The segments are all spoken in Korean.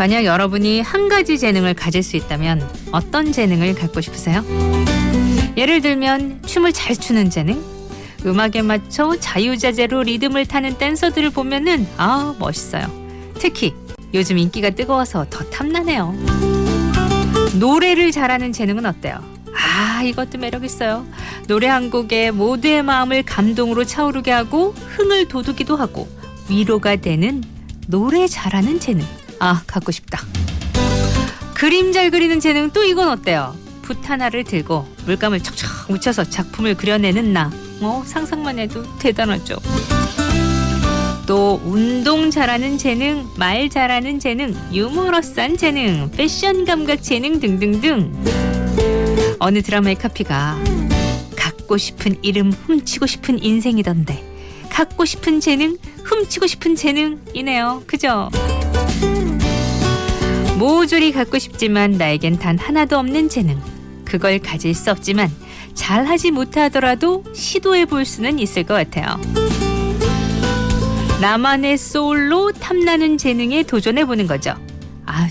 만약 여러분이 한 가지 재능을 가질 수 있다면 어떤 재능을 갖고 싶으세요? 예를 들면 춤을 잘 추는 재능? 음악에 맞춰 자유자재로 리듬을 타는 댄서들을 보면은 멋있어요. 특히 요즘 인기가 뜨거워서 더 탐나네요. 노래를 잘하는 재능은 어때요? 이것도 매력 있어요. 노래 한 곡에 모두의 마음을 감동으로 차오르게 하고 흥을 돋우기도 하고 위로가 되는 노래 잘하는 재능. 갖고 싶다. 그림 잘 그리는 재능, 또 이건 어때요? 붓 하나를 들고 물감을 척척 묻혀서 작품을 그려내는 나. 상상만 해도 대단하죠. 또 운동 잘하는 재능, 말 잘하는 재능, 유머러스한 재능, 패션 감각 재능 등등등. 어느 드라마의 카피가 갖고 싶은 이름, 훔치고 싶은 인생이던데 갖고 싶은 재능, 훔치고 싶은 재능이네요. 그죠? 모조리 갖고 싶지만 나에겐 단 하나도 없는 재능. 그걸 가질 수 없지만 잘하지 못하더라도 시도해 볼 수는 있을 것 같아요. 나만의 소울로 탐나는 재능에 도전해 보는 거죠.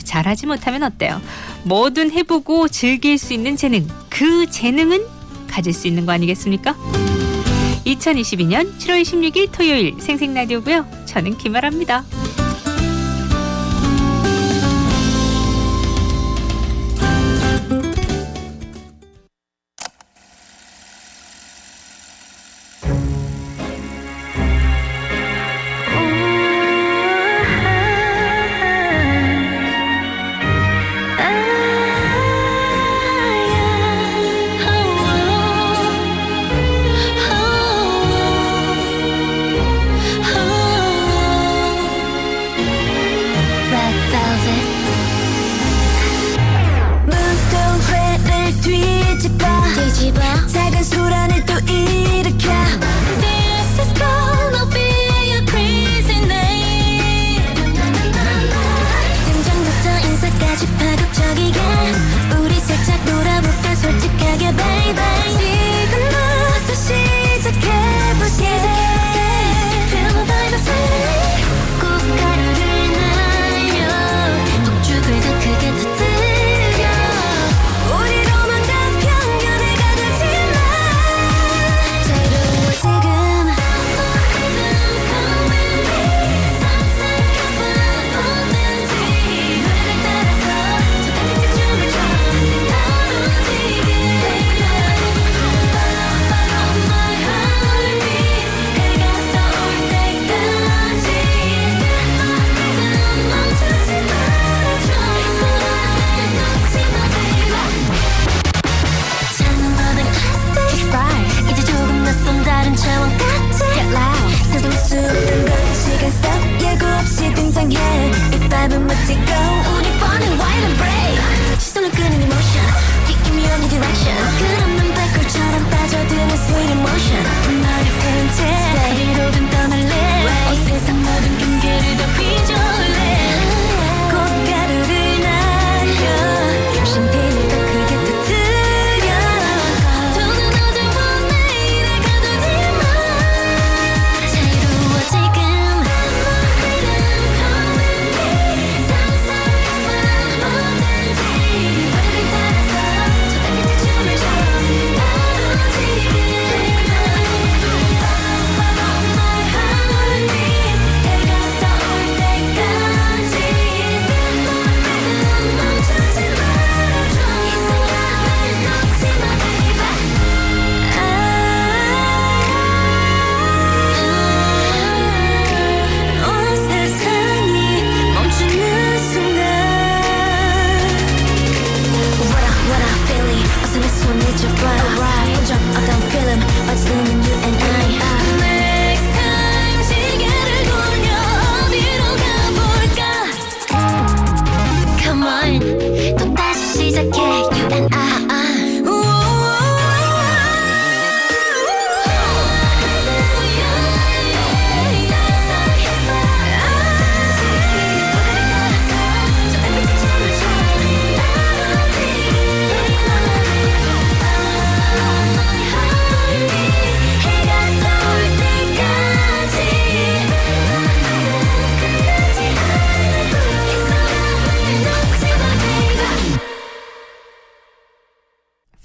잘하지 못하면 어때요? 뭐든 해보고 즐길 수 있는 재능. 그 재능은 가질 수 있는 거 아니겠습니까? 2022년 7월 16일 토요일 생생라디오고요. 저는 김아라입니다.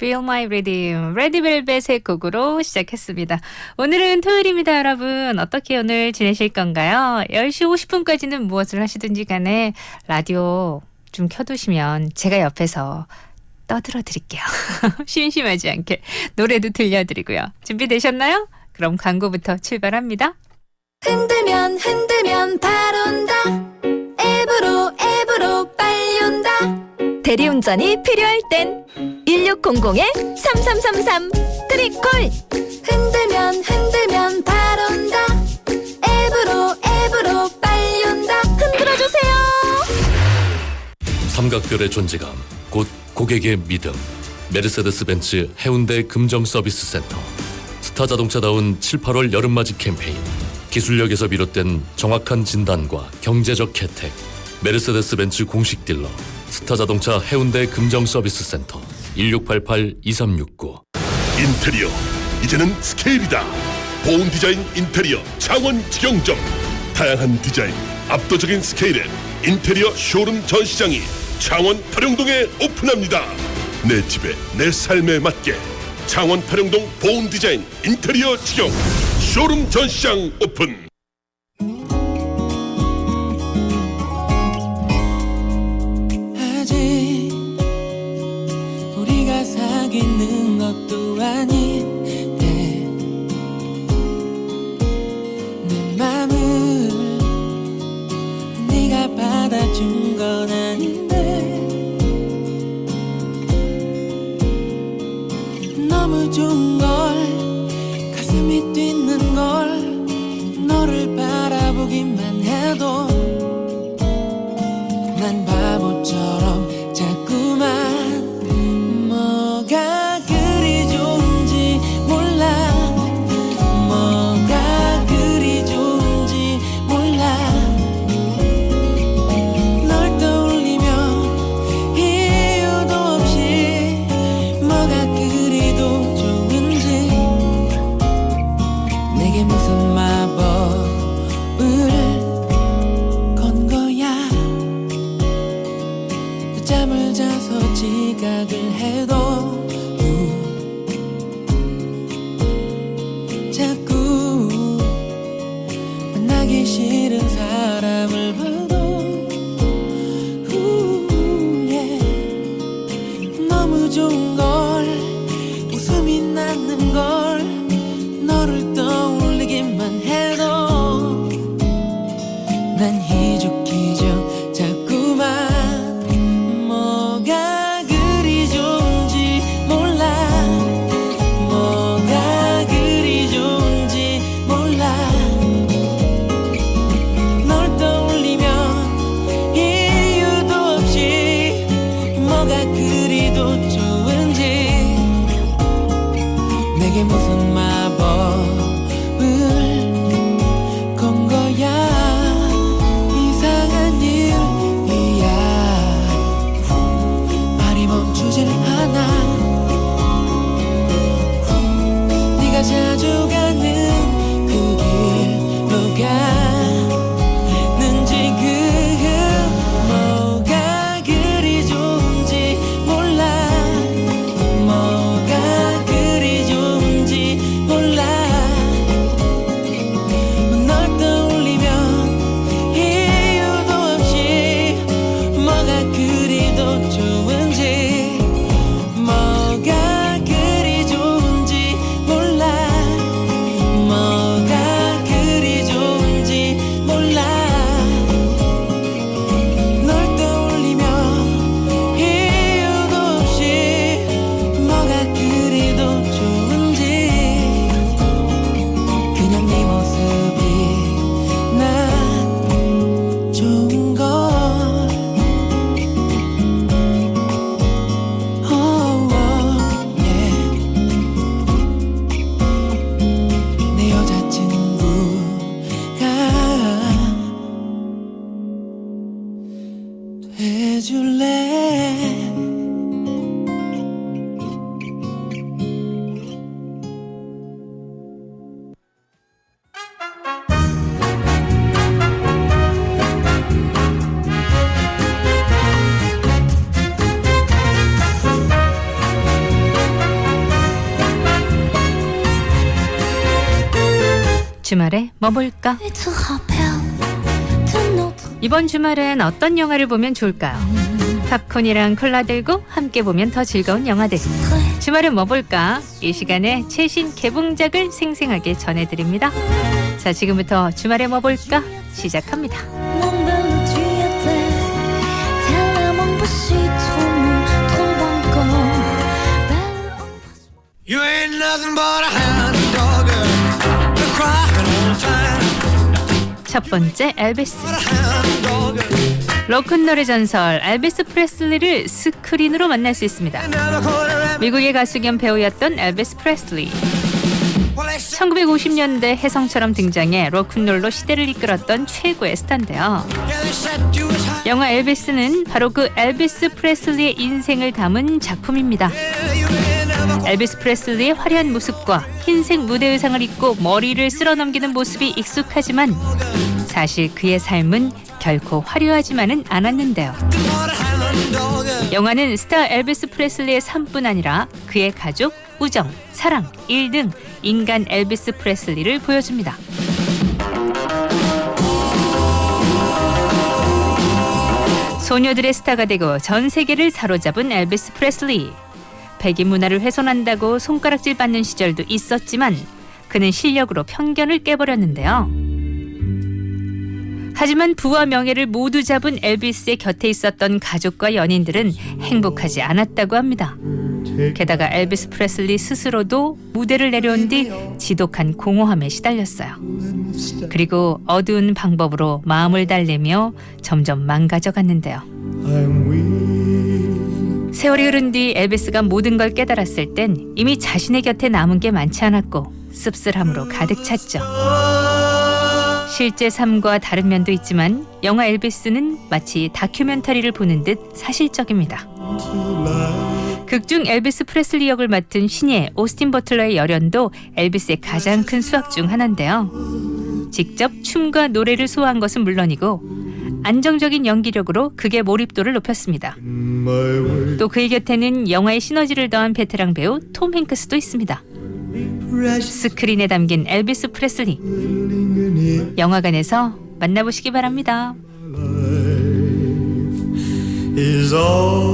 Feel My Rhythm, 레드벨벳의 곡으로 시작했습니다. 오늘은 토요일입니다, 여러분. 어떻게 오늘 지내실 건가요? 10시 50분까지는 무엇을 하시든지 간에 라디오 좀 켜두시면 제가 옆에서 떠들어 드릴게요. 심심하지 않게 노래도 들려드리고요. 준비되셨나요? 그럼 광고부터 출발합니다. 흔들면 흔들면 바로 온다. 앱으로 빨리 온다. 대리운전이 필요할 땐 1600-3333 트리콜. 흔들면 바로 온다. 앱으로 빨리 온다. 흔들어주세요. 삼각별의 존재감, 곧 고객의 믿음. 메르세데스 벤츠 해운대 금정 서비스 센터. 스타자동차다운 7, 8월 여름맞이 캠페인. 기술력에서 비롯된 정확한 진단과 경제적 혜택. 메르세데스 벤츠 공식 딜러 스타자동차 해운대 금정 서비스 센터 1688-2369. 인테리어 이제는 스케일이다. 보온 디자인 인테리어 창원 직영점. 다양한 디자인 압도적인 스케일의 인테리어 쇼룸 전시장이 창원 타령동에 오픈합니다. 내 집에 내 삶에 맞게 창원 타령동 보온 디자인 인테리어 직영 쇼룸 전시장 오픈. 아직 우리가 사귀는 것도 아닌데 내 맘을 네가 받아준 건 아닌데 너무 좋은 걸 가슴이 뛰는 걸 너를 바라보기만 해도 난 바보처럼 자꾸만 뭐가 그리 좋은지 몰라. 뭐가 그리 좋은지 몰라. 널 떠올리면 이유도 없이 뭐가 그리도 좋은지. 내게 무슨 마법을 건 거야. 잠을 자서 지각을 해도 자꾸 만나기 싫은 사람을 봐도 너무 좋은 걸 웃음이 나는 걸 너를 떠올리기만 해도 난 희죽희죽 자꾸만 뭐가 그리 좋은지 몰라. 뭐가 그리 좋은지 몰라. 널 떠올리면 이유도 없이 뭐가 그리도 좋은지. 내게 무슨 마법을 건 거야. 이상한 일이야. 말이 멈추질 않아. 네가 자주 가는 그 길로 가는 지금 뭐가 그리 좋은지 몰라. 뭐가 그리 좋은지 몰라. 널 떠올리면 이유도 없이 뭐가 그리도 좋은지. 뭐가 그리 좋은지 몰라. 뭐가 그리 좋은지 몰라. 널 떠올리면 이유도 없이 뭐가 그리도 좋은지. 그냥 네 모습이 난 좋은 걸. 내 여자친구가 돼줄래. 뭐 볼까? 이번 주말엔 어떤 영화를 보면 좋을까요? 팝콘이랑 콜라 들고 함께 보면 더 즐거운 영화들. 주말엔 뭐 볼까? 이 시간에 최신 개봉작을 생생하게 전해드립니다. 자, 지금부터 주말에 뭐 볼까? 시작합니다. You ain't nothing but a hound dog, you're crying all the time. 첫 번째, 엘비스. But a hound dog, 로큰롤의 전설 엘비스 프레슬리를 스크린으로 만날 수 있습니다. never caught a rabbit. 미국의 가수 겸 배우였던 엘비스 프레슬리. Well, they said 1950년대 혜성처럼 등장해 로큰롤로 시대를 이끌었던 최고의 스타인데요. yeah, they said you was high. 영화 엘비스는 바로 그 엘비스 프레슬리의 인생을 담은 작품입니다. Yeah, you ain't never caught. 엘비스 프레슬리의 화려한 모습과 흰색 무대 의상을 입고 머리를 쓸어넘기는 모습이 익숙하지만 사실 그의 삶은 결코 화려하지만은 않았는데요. But a hound dog, 영화는 스타 엘비스 프레슬리의 삶뿐 아니라 그의 가족, 우정, 사랑, 일 등 인간 엘비스 프레슬리를 보여줍니다. 소녀들의 스타가 되고 전 세계를 사로잡은 엘비스 프레슬리. 백인 문화를 훼손한다고 손가락질 받는 시절도 있었지만 그는 실력으로 편견을 깨버렸는데요. 하지만 부와 명예를 모두 잡은 엘비스의 곁에 있었던 가족과 연인들은 행복하지 않았다고 합니다. 게다가 엘비스 프레슬리 스스로도 무대를 내려온 뒤 지독한 공허함에 시달렸어요. 그리고 어두운 방법으로 마음을 달래며 점점 망가져갔는데요. 세월이 흐른 뒤 엘비스가 모든 걸 깨달았을 땐 이미 자신의 곁에 남은 게 많지 않았고 씁쓸함으로 가득 찼죠. 실제 삶과 다른 면도 있지만 영화 엘비스는 마치 다큐멘터리를 보는 듯 사실적입니다. 극중 엘비스 프레슬리 역을 맡은 신예 오스틴 버틀러의 열연도 엘비스의 가장 큰 수학 중 하나인데요. 직접 춤과 노래를 소화한 것은 물론이고 안정적인 연기력으로 극의 몰입도를 높였습니다. 또 그의 곁에는 영화의 시너지를 더한 베테랑 배우 톰 행크스도 있습니다. 스크린에 담긴 엘비스 프레슬리, 영화관에서 만나보시기 바랍니다. is almost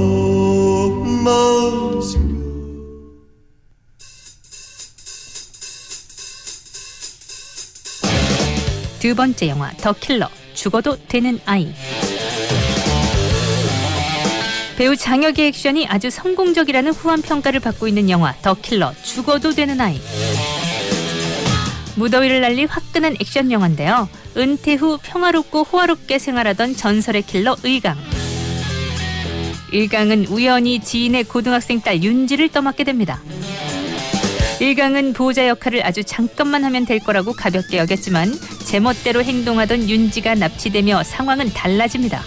두 번째 영화 더 킬러, 죽어도 되는 아이. 배우 장혁의 액션이 아주 성공적이라는 후한 평가를 받고 있는 영화 더 킬러, 죽어도 되는 아이. 무더위를 날릴 화끈한 액션 영화인데요. 은퇴 후 평화롭고 호화롭게 생활하던 전설의 킬러 의강. 일강은 우연히 지인의 고등학생 딸 윤지를 떠맡게 됩니다. 일강은 보호자 역할을 아주 잠깐만 하면 될 거라고 가볍게 여겼지만 제멋대로 행동하던 윤지가 납치되며 상황은 달라집니다.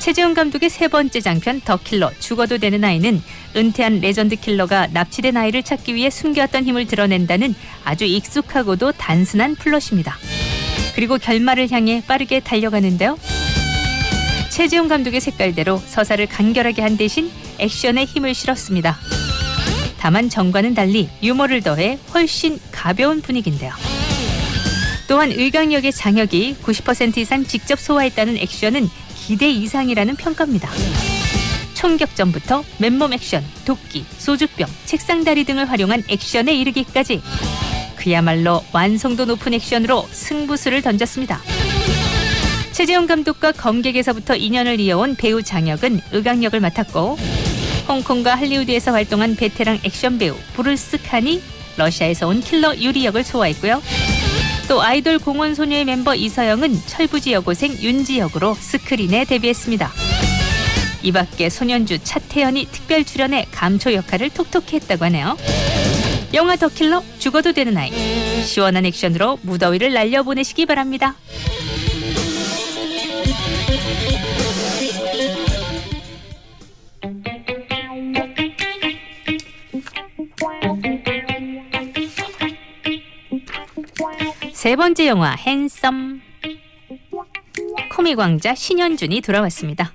최재훈 감독의 세 번째 장편 더 킬러, 죽어도 되는 아이는 은퇴한 레전드 킬러가 납치된 아이를 찾기 위해 숨겨왔던 힘을 드러낸다는 아주 익숙하고도 단순한 플롯입니다. 그리고 결말을 향해 빠르게 달려가는데요. 최재훈 감독의 색깔대로 서사를 간결하게 한 대신 액션에 힘을 실었습니다. 다만 전과는 달리 유머를 더해 훨씬 가벼운 분위기인데요. 또한 의강 역의 장혁이 90% 이상 직접 소화했다는 액션은 기대 이상이라는 평가입니다. 총격전부터 맨몸 액션, 도끼, 소주병, 책상다리 등을 활용한 액션에 이르기까지 그야말로 완성도 높은 액션으로 승부수를 던졌습니다. 최재훈 감독과 검객에서부터 인연을 이어온 배우 장혁은 의강 역을 맡았고 홍콩과 할리우드에서 활동한 베테랑 액션 배우 브루스 칸이 러시아에서 온 킬러 유리 역을 소화했고요. 또 아이돌 공원 소녀의 멤버 이서영은 철부지 여고생 윤지 역으로 스크린에 데뷔했습니다. 이 밖에 소년주 차태현이 특별 출연해 감초 역할을 톡톡히 했다고 하네요. 영화 더 킬러, 죽어도 되는 아이. 시원한 액션으로 무더위를 날려보내시기 바랍니다. 세 번째 영화 핸섬. 코믹 왕자 신현준이 돌아왔습니다.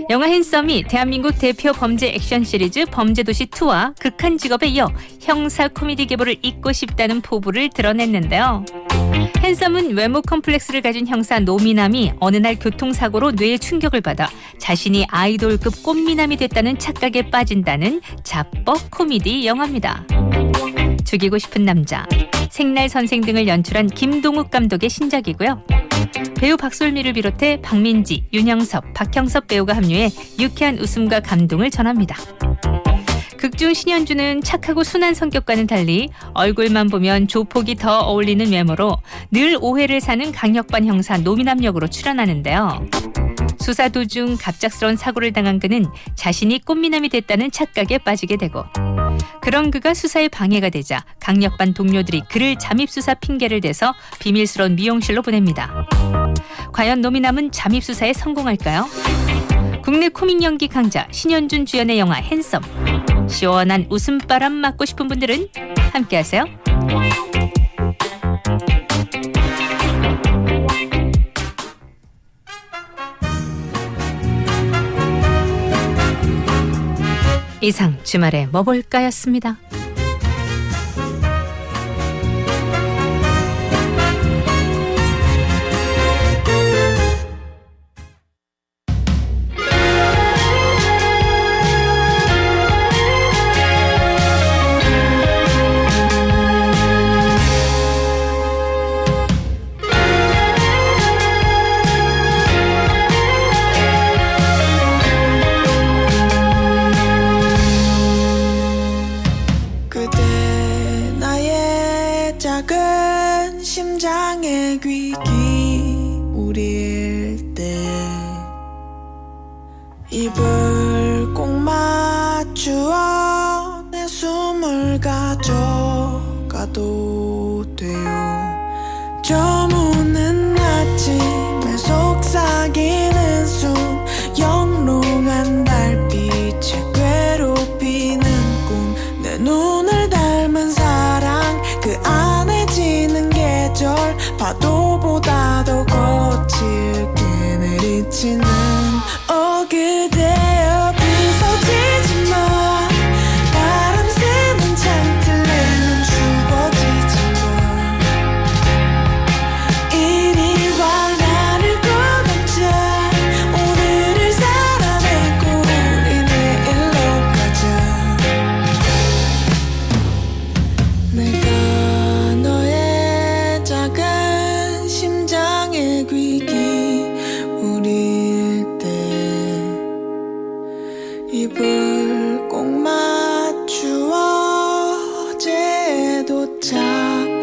영화 핸섬이 대한민국 대표 범죄 액션 시리즈 범죄도시2와 극한 직업에 이어 형사 코미디 계보를 잇고 싶다는 포부를 드러냈는데요. 핸섬은 외모 컴플렉스를 가진 형사 노미남이 어느 날 교통사고로 뇌에 충격을 받아 자신이 아이돌급 꽃미남이 됐다는 착각에 빠진다는 자뻑 코미디 영화입니다. 죽이고 싶은 남자, 생날 선생 등을 연출한 김동욱 감독의 신작이고요. 배우 박솔미를 비롯해 박민지, 윤영섭, 박형섭 배우가 합류해 유쾌한 웃음과 감동을 전합니다. 극중 신현주는 착하고 순한 성격과는 달리 얼굴만 보면 조폭이 더 어울리는 외모로 늘 오해를 사는 강력반 형사 노미남 역으로 출연하는데요. 수사 도중 갑작스러운 사고를 당한 그는 자신이 꽃미남이 됐다는 착각에 빠지게 되고, 그런 그가 수사에 방해가 되자 강력반 동료들이 그를 잠입수사 핑계를 대서 비밀스러운 미용실로 보냅니다. 과연 노미남은 잠입수사에 성공할까요? 국내 코믹 연기 강자 신현준 주연의 영화 핸섬. 시원한 웃음바람 맞고 싶은 분들은 함께하세요. 이상 주말에 뭐 볼까였습니다. 그대 나의 작은 심장의 귀기 우릴 때 입을 꼭 맞추어 내 숨을 가져가도 돼요. 저무는 아침에 속삭이는 숨 영롱한 달빛에 괴롭히는 꿈 내 눈을 닮은 사랑 그 안에 지는 계절 파도보다 더 거칠게 내리치는 그대여 부서지지 마 바람 새는 창틀에는 죽어지지 마 이리 와 나를 꼭 안자 오늘을 살아내고 우리 내일로 가자 내가 너의 작은 심장의 귀기 우릴 때 입을 꼭 맞추어 어제 도착했습니다.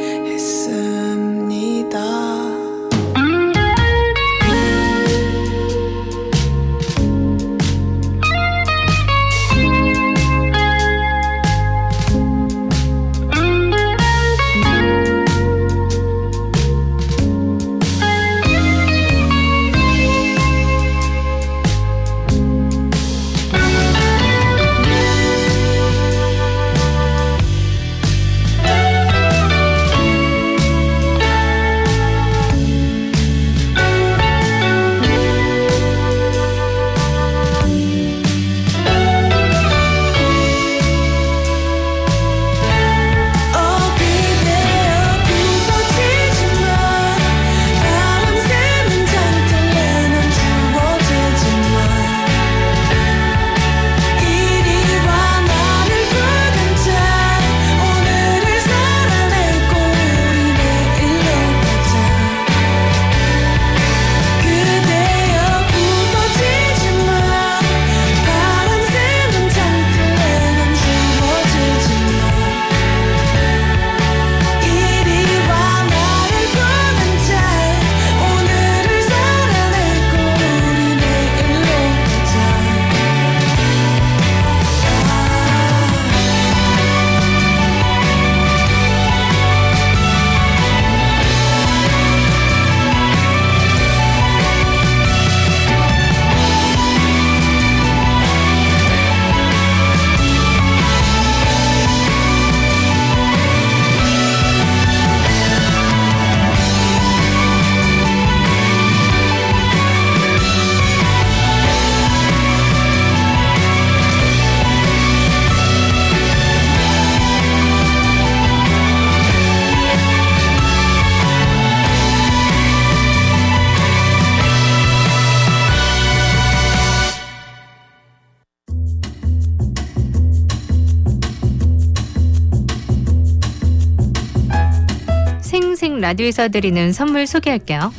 라디오에서 드리는 선물 소개할게요.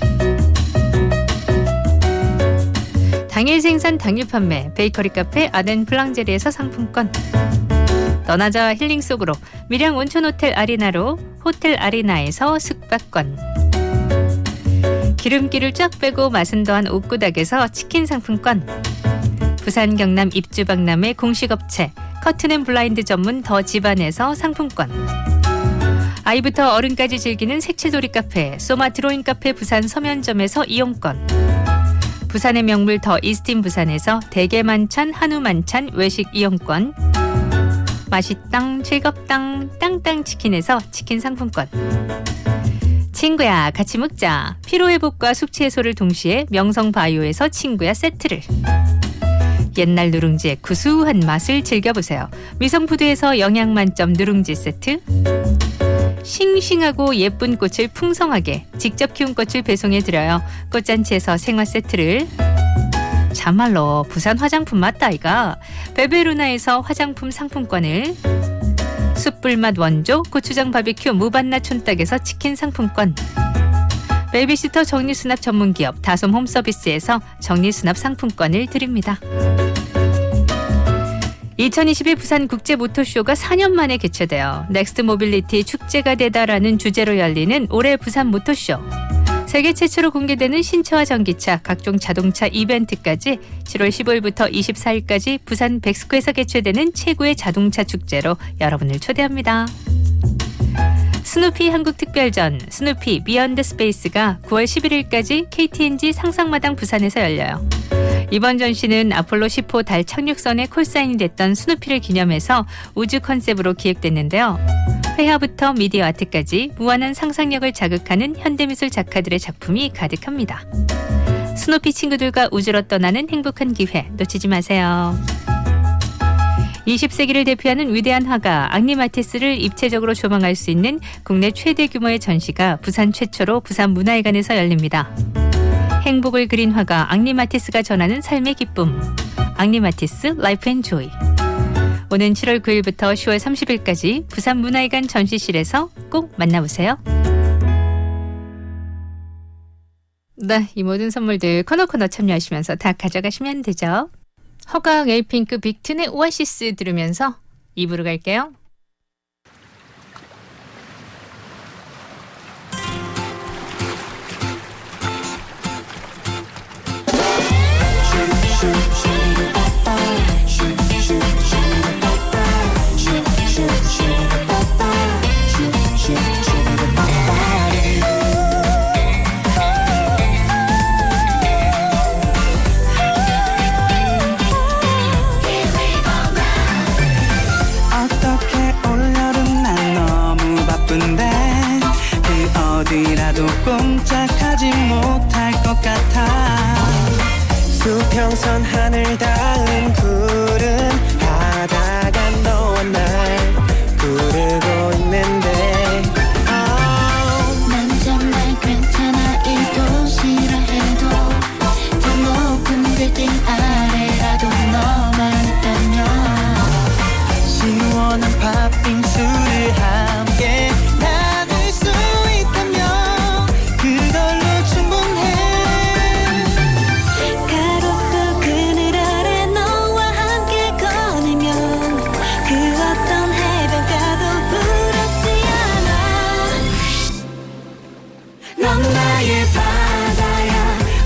당일 생산 당일 판매 베이커리 카페 아덴 플랑제리에서 상품권, 떠나자 힐링 속으로 밀양 온천 호텔 아리나로 호텔 아리나에서 숙박권, 기름기를 쫙 빼고 맛은 더한 옥구닥에서 치킨 상품권, 부산 경남 입주박람회 공식업체 커튼앤블라인드 전문 더 집안에서 상품권, 아이부터 어른까지 즐기는 색칠놀이 카페 소마 드로잉 카페 부산 서면점에서 이용권, 부산의 명물 더 이스틴 부산에서 대게 만찬 한우 만찬 외식 이용권, 맛있당 즐겁당 땅땅 치킨에서 치킨 상품권, 친구야 같이 먹자 피로회복과 숙취 해소를 동시에 명성바이오에서 친구야 세트를, 옛날 누룽지의 구수한 맛을 즐겨보세요 미성푸드에서 영양만점 누룽지 세트, 싱싱하고 예쁜 꽃을 풍성하게 직접 키운 꽃을 배송해드려요 꽃잔치에서 생화 세트를, 참말로 부산 화장품 맞다 이가 베베루나에서 화장품 상품권을, 숯불맛 원조 고추장 바비큐 무반나 촌딱에서 치킨 상품권, 베이비시터 정리수납 전문기업 다솜 홈서비스에서 정리수납 상품권을 드립니다. 2022 부산 국제모터쇼가 4년 만에 개최되어 넥스트 모빌리티 축제가 되다라는 주제로 열리는 올해 부산 모터쇼. 세계 최초로 공개되는 신차와 전기차, 각종 자동차 이벤트까지 7월 15일부터 24일까지 부산 백스코에서 개최되는 최고의 자동차 축제로 여러분을 초대합니다. 스누피 한국특별전 스누피 비욘드 스페이스가 9월 11일까지 KTNG 상상마당 부산에서 열려요. 이번 전시는 아폴로 10호 달 착륙선에 콜사인이 됐던 스누피를 기념해서 우주 컨셉으로 기획됐는데요. 회화부터 미디어 아트까지 무한한 상상력을 자극하는 현대미술 작가들의 작품이 가득합니다. 스누피 친구들과 우주로 떠나는 행복한 기회 놓치지 마세요. 20세기를 대표하는 위대한 화가 앙리 마티스를 입체적으로 조망할 수 있는 국내 최대 규모의 전시가 부산 최초로 부산문화회관에서 열립니다. 행복을 그린 화가 앙리 마티스가 전하는 삶의 기쁨, 앙리 마티스 라이프 앤 조이. 오는 7월 9일부터 10월 30일까지 부산문화회관 전시실에서 꼭 만나보세요. 네, 이 모든 선물들 코너 참여하시면서 다 가져가시면 되죠. 허각 에이핑크 빅튼의 오아시스 들으면서 2부로 갈게요. 어디라도 꼼짝하지 못할 것 같아. 수평선 하늘 닿은 구름 바다가 너와 날 부르고 있는데 난 정말 괜찮아 이 도시라 해도 더 높은 빌딩 아래라도 너만 있다면 시원한 팥빙수를 함께 나눌 수 있다면 그걸로 충분해. 가로수 그늘 아래 너와 함께 거니면 그 어떤 해변가도 부럽지 않아. 넌 나의 바다야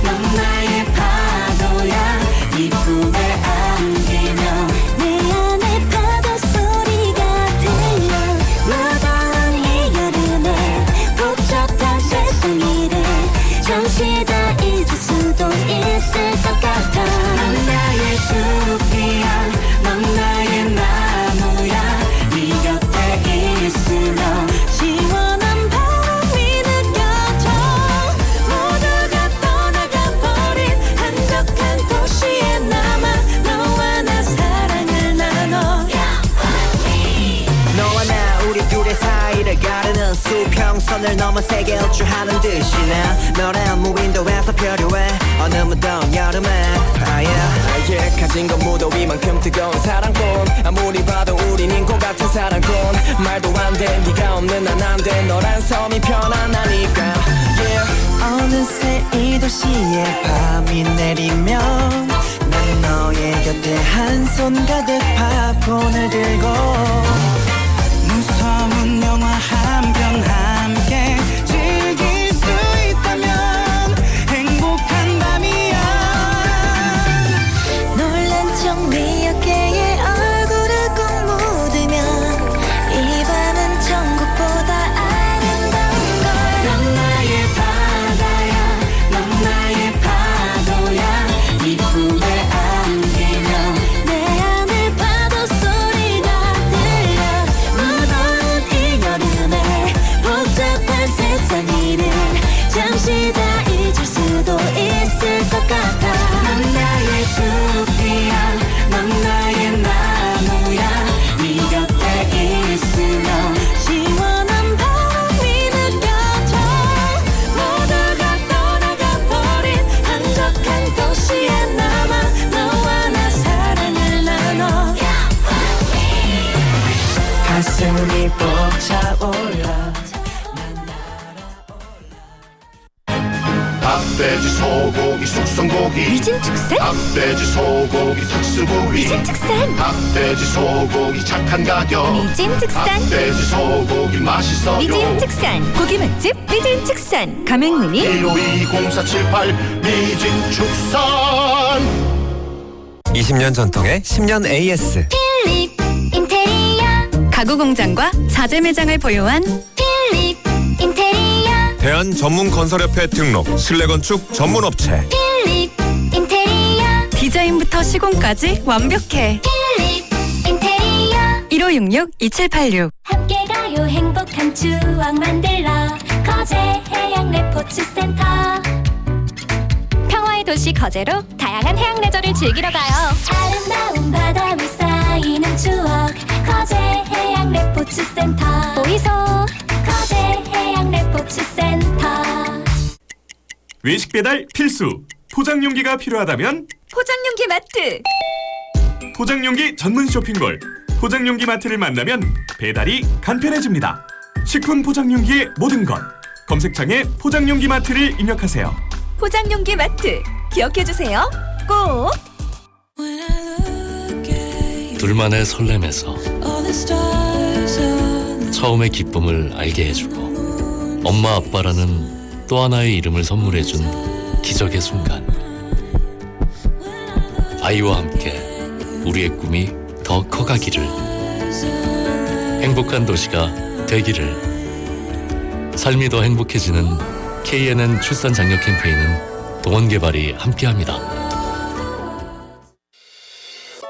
넌 나의 파도야 이 꿈에 안기면 내 안에 파도 소리가 들려. 무더운 이 여름에 복잡한 세상이래 잠시 다 잊을 수도 있을 것 같아. 넌 나의 숲이야 넌 나의 나무야 네 곁에 있으면 시원한 바람이 느껴져. 모두가 떠나가버린 한적한 도시에 남아 너와 나 사랑을 나눠. 너와 나 우리 둘의 사이를 가르는 수평선을 넘어 세계 일주하는 듯이 나 너란 무인도에서 표류해 어느 무더운 여름에 yeah. 가진 건 무더위만큼 뜨거운 사랑뿐. 아무리 봐도 우린 인공과 같은 사랑꾼 말도 안돼 네가 없는 난 안돼 너란 섬이 편안하니까 yeah. 어느새 이 도시에 밤이 내리면 난 너의 곁에 한 손 가득 팝콘을 들고 무서운 영화 한 편 함께 즐길 수 있다면 행복한 밤이야 놀란 척 네 어깨에 얼굴을 꼭 묻으면 이 밤은 천국보다 아름다운 걸 넌 나의 바다야 넌 나의 파도야 네 품에 안기면 내 하늘 파도 소리가 들려 무더운 이 여름에 복잡한 세상 일을 잠시 다 잊을 수도 있을 것 같아 넌 나의 숲이야 넌 나의 나무야 네 곁에 있으면 시원한 바람이 느껴져 모두가 떠나가버린 한적한 도시에 남아 너와 나 사랑을 나눠 가슴이 벅차올라 닭돼지 소고기 숙성고기 미진 축산? 닭돼지 소고기 특수부위 미진 축산? 닭돼지 소고기 착한 가격 미진 축산? 닭돼지 소고기 맛있어요 미진 축산 고기 맛집 미진 축산 가맹문의 1520478 미진 축산 20년 전통의 10년 AS 필립 인테리어 가구 공장과 자재 매장을 보유한 필립 인테리어 대한 전문건설협회 등록 실내건축 전문업체 필립 인테리어 디자인부터 시공까지 완벽해 필립 인테리어 1566-2786 함께 가요 행복한 추억 만들러 거제 해양 레포츠 센터 평화의 도시 거제로 다양한 해양 레저를 즐기러 가요 아름다운 바다 위 쌓이는 추억 거제 해양 레포츠 센터 보이소 거제 해양 레포츠 센터 외식 배달 필수. 포장용기가 필요하다면 포장용기 마트 포장용기 전문 쇼핑몰 포장용기 마트를 만나면 배달이 간편해집니다. 식품 포장용기의 모든 것. 검색창에 포장용기 마트를 입력하세요. 포장용기 마트 기억해주세요 꼭 When I look at 둘만의 설렘에서 all the stars on 처음의 기쁨을 알게 해주고 엄마 아빠라는 또 하나의 이름을 선물해준 기적의 순간 아이와 함께 우리의 꿈이 더 커가기를 행복한 도시가 되기를 삶이 더 행복해지는 KNN 출산 장려 캠페인은 동원개발이 함께합니다.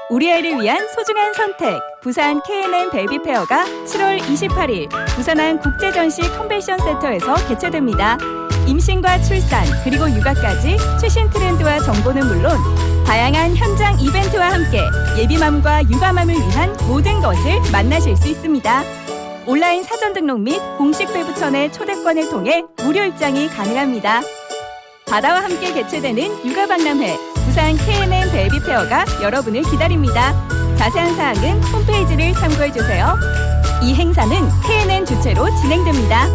우리 아이를 위한 소중한 선택 부산 KNN 베이비 페어가 7월 28일 부산항 국제전시 컨벤션 센터에서 개최됩니다. 임신과 출산 그리고 육아까지 최신 트렌드와 정보는 물론 다양한 현장 이벤트와 함께 예비맘과 육아맘을 위한 모든 것을 만나실 수 있습니다. 온라인 사전 등록 및 공식 배부천의 초대권을 통해 무료 입장이 가능합니다. 바다와 함께 개최되는 육아박람회 부산 KNN 베이비 페어가 여러분을 기다립니다. 자세한 사항은 홈페이지를 참고해주세요. 이 행사는 KNN 주최로 진행됩니다.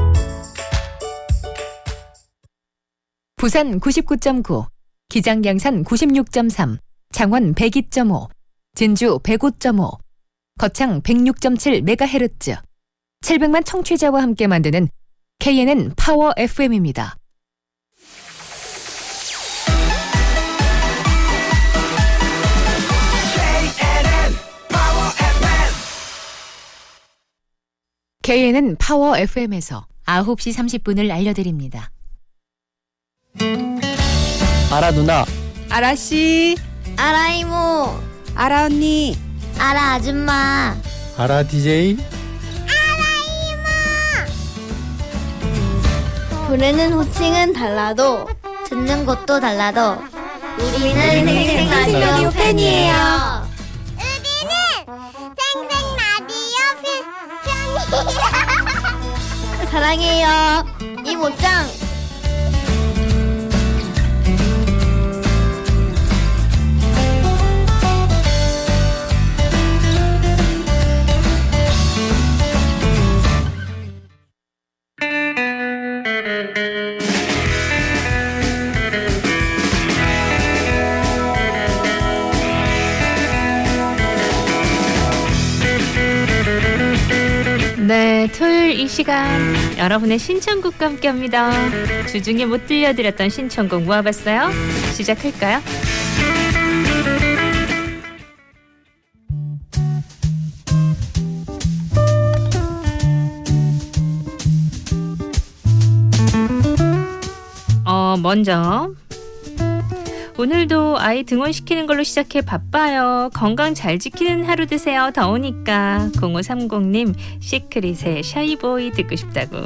부산 99.9, 기장양산 96.3, 창원 102.5, 진주 105.5, 거창 106.7MHz, 700만 청취자와 함께 만드는 KNN 파워 FM입니다. KNN 파워 FM에서 9시 30분을 알려드립니다. 아라 누나 아라 씨 아라 이모 아라 언니 아라 아줌마 아라 DJ 부르는 호칭은 달라도 듣는 곳도 달라도 우리는 생생 라디오 팬이에요. 우리는 생생 라디오 팬이에요. 사랑해요 이모짱. 네, 토요일 이 시간 여러분의 신청곡과 함께합니다. 주중에 못 들려드렸던 신청곡 모아봤어요. 시작할까요? 먼저 오늘도 아이 등원시키는 걸로 시작해 바빠요. 건강 잘 지키는 하루 되세요. 더우니까. 0530님 시크릿의 샤이보이 듣고 싶다고.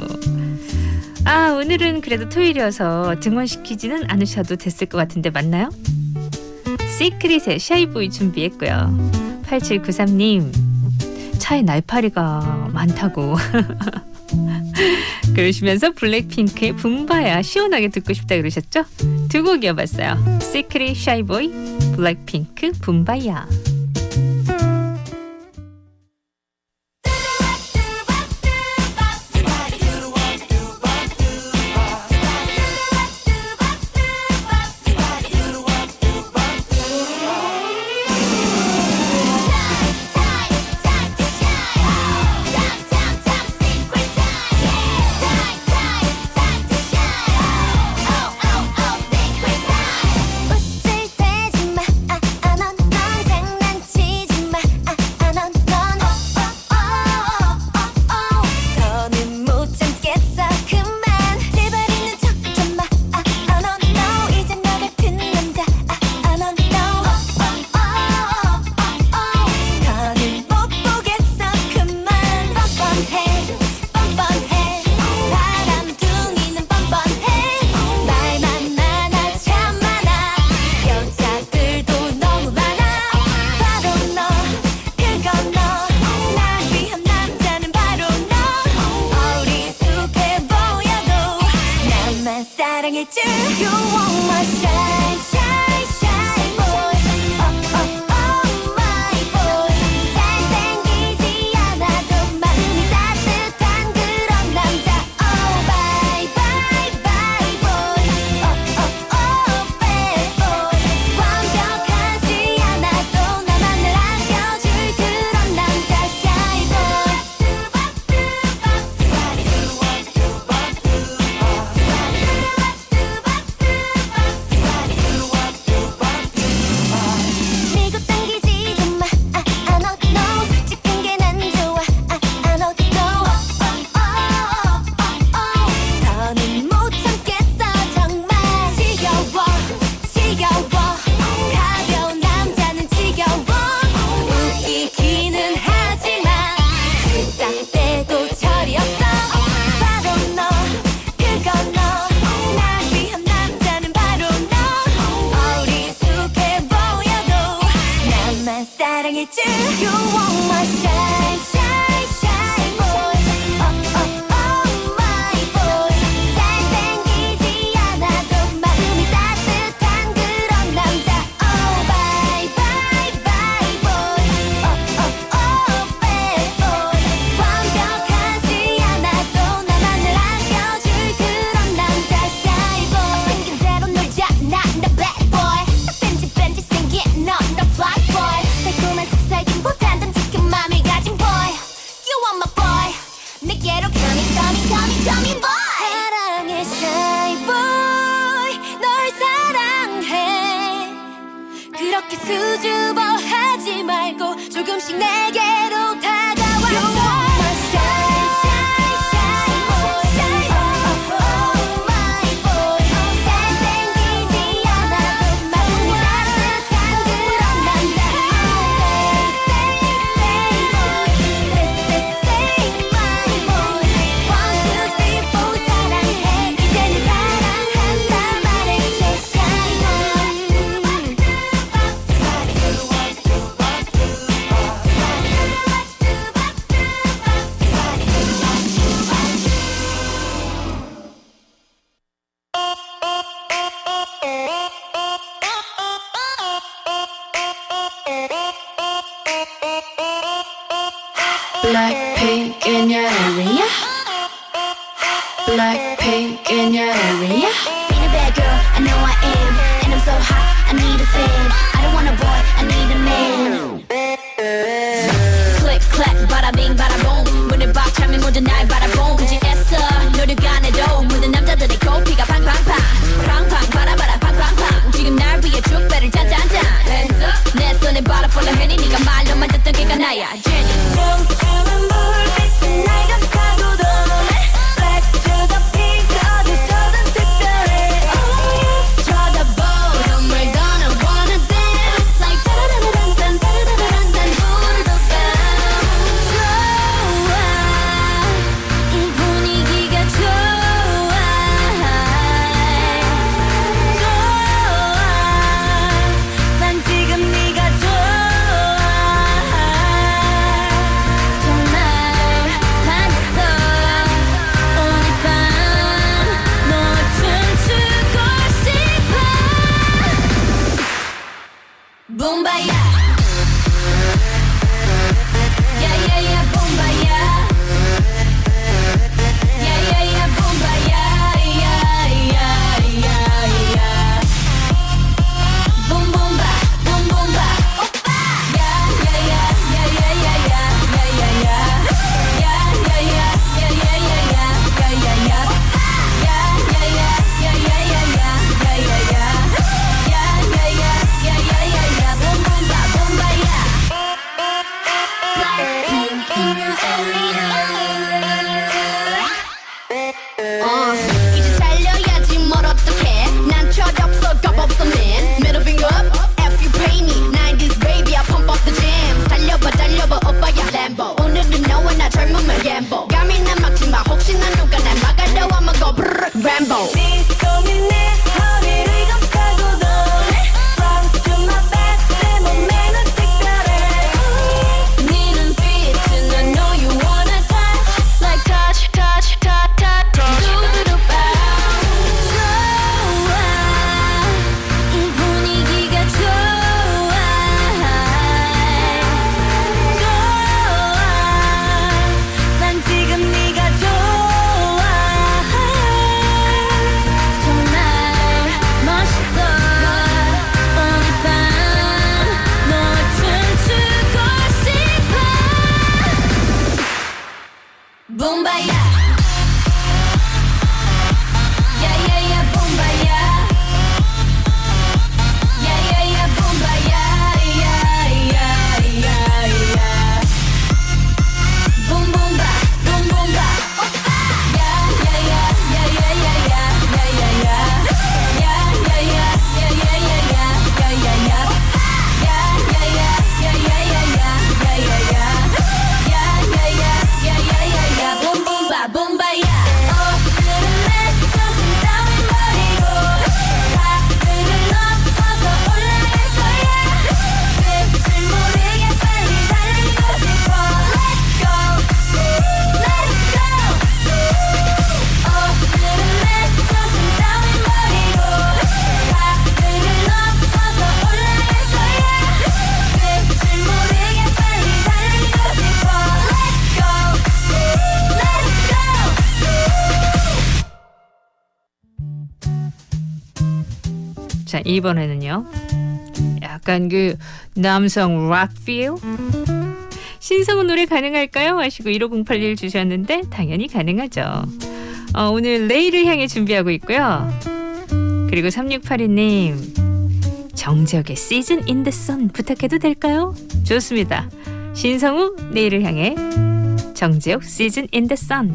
아, 오늘은 그래도 토요일이어서 등원시키지는 않으셔도 됐을 것 같은데 맞나요? 시크릿의 샤이보이 준비했고요. 8793님 차에 날파리가 많다고. 그러시면서 블랙핑크의 붐바야 시원하게 듣고 싶다 그러셨죠? 두 곡 이어봤어요. 시크릿 샤이보이, 블랙핑크 붐바야. 사랑해줘 You want my shine, shine, shine boy Oh, oh, oh, my boy 잘생기지 않아도 마음이 따뜻한 그런 남자 Oh, bye, bye, bye boy Oh, oh, oh, bad boy 완벽하지 않아도 나만을 안겨줄 그런 남자 Shy boy 밀고 당기지 좀 마. I don't know. 솔직한 게 난 좋아. I don't know. 더는 못 참겠어 정말. 지겨워, 지겨워. 가벼운 남자는 지겨워. 웃기기는 하지만 싹대도 철이 없어. 바로 너, 그건 너. 날 위한 남자는 바로 너. 어리숙해 보여도 나만 사랑해줘 You want my shine, shine, shine boy Oh, oh, oh, my boy 잘생기지 않아도 마음이 따뜻한 그런 남자 Oh, bye, bye, bye boy Oh, oh, oh, bad boy 완벽하지 않아도 나만을 안겨줄 그런 남자 Shy boy 생긴 대로 놀자 나 bad boy 뺀지 뺀지 생긴 넌 fly boy 달콤한 속삭임보단 듬직한 맘을 가진 boy You want my boy 내게로 coming boy 사랑해 Shy boy 널 사랑해 그렇게 수줍어하지 말고 조금씩 내게로 다가와 You want my shine, shine, shine boy Oh, oh, my boy 잘생기지 않아도 마음이 따뜻한 그런 남자 Say my boy 1, 2, 3, 4 사랑해 이제는 사랑한다 말해줘 Shy boy 자, 이번에는요. 약간 그 남성 락 필? 신성우 노래 가능할까요? 하시고 1508일 주셨는데 당연히 가능하죠. 오늘 레이를 향해 준비하고 있고요. 그리고 3682님 정지혁의 Season in the Sun 부탁해도 될까요? 좋습니다. 신성우 레이를 향해 정지혁 Season in the Sun.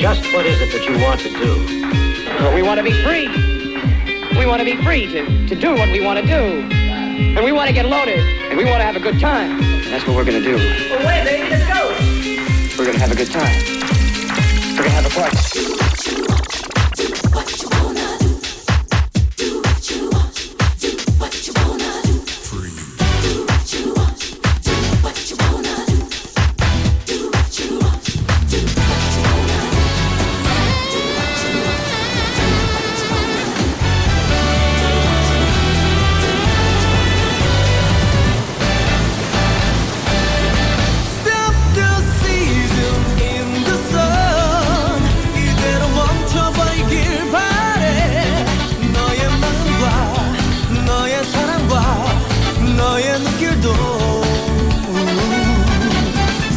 Just what is it that you want to do? Well, we want to be free. We want to be free to do what we want to do. And we want to get loaded. And we want to have a good time. That's what we're gonna do. Well, wait, baby, let's go. We're gonna have a good time. We're gonna have a party. Stop the season in the sun. 이대로 멈춰버리길 바래. 너의 마음과 너의 사랑과 너의 눈길도.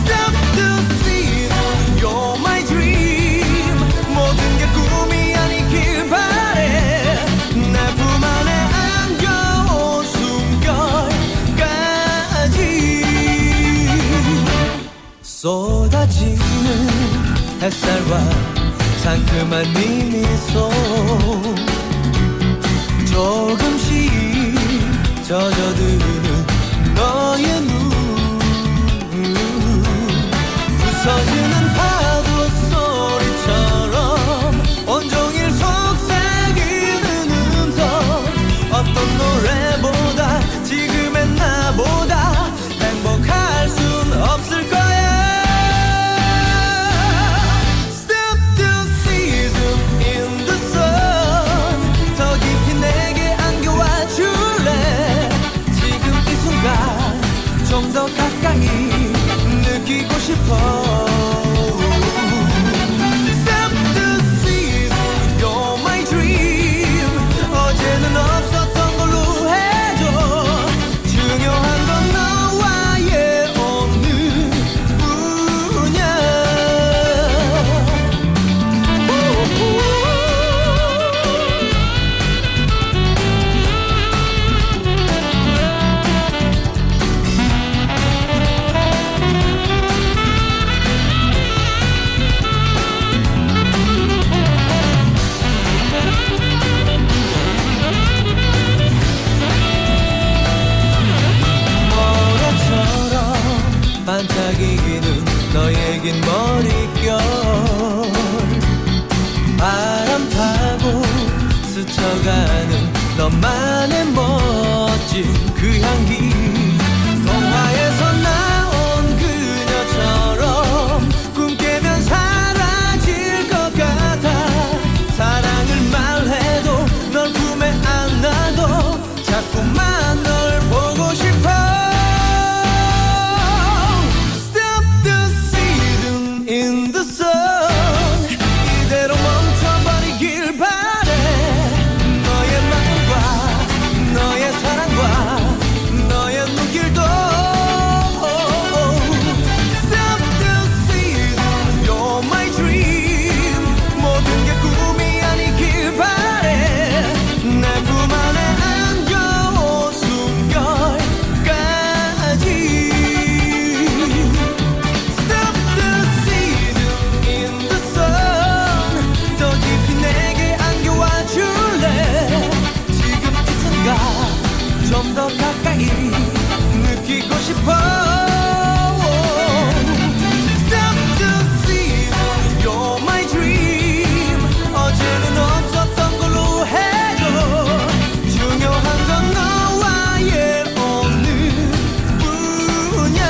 Stop the season, you're my dream. 모든 게 꿈이 아니길 바래. 내 품 안에 안겨온 숨결까지 쏟아지는 햇살과 상큼한 네 미소 조금씩 젖어드는 너의 눈 부서지는 파도 소리처럼 온종일 속삭이는 음성 어떤 노래보다 지금의 나보다 행복할 순 없을 거야. Stop the season in the sun. 더 깊이 내게 안겨와 줄래. 지금 이 순간 좀 더 가까이 느끼고 싶어. Stop the season, you're my dream. 어제는 없었던 걸로 해줘. 중요한 건 너와의 오늘뿐이야. 모래처럼 반짝이는 너의 긴 머릿결 바람 타고 스쳐가는 너만의 멋진 그 향기 동화에서 나온 그녀처럼 꿈 깨면 사라질 것 같아. 사랑을 말해도 널 품에 안아도 자꾸만 널 보고 싶어. Stop the season in the sun. 이대로 멈춰버리길 바래. 너의 마음과 너의 사랑과 너의 눈길도. Stop the season, you're my dream. 모든 게 꿈이 아니길 바래. 내 품 안에 안겨온 숨결까지. Stop the season in the sun. 더 깊이 내게 안겨와 줄래. 지금 이 순간 좀 더 가까이 느끼고 싶어. Stop the season, you're my dream. 어제는 없었던 걸로 해줘. 중요한 건 너와의 오늘뿐이야.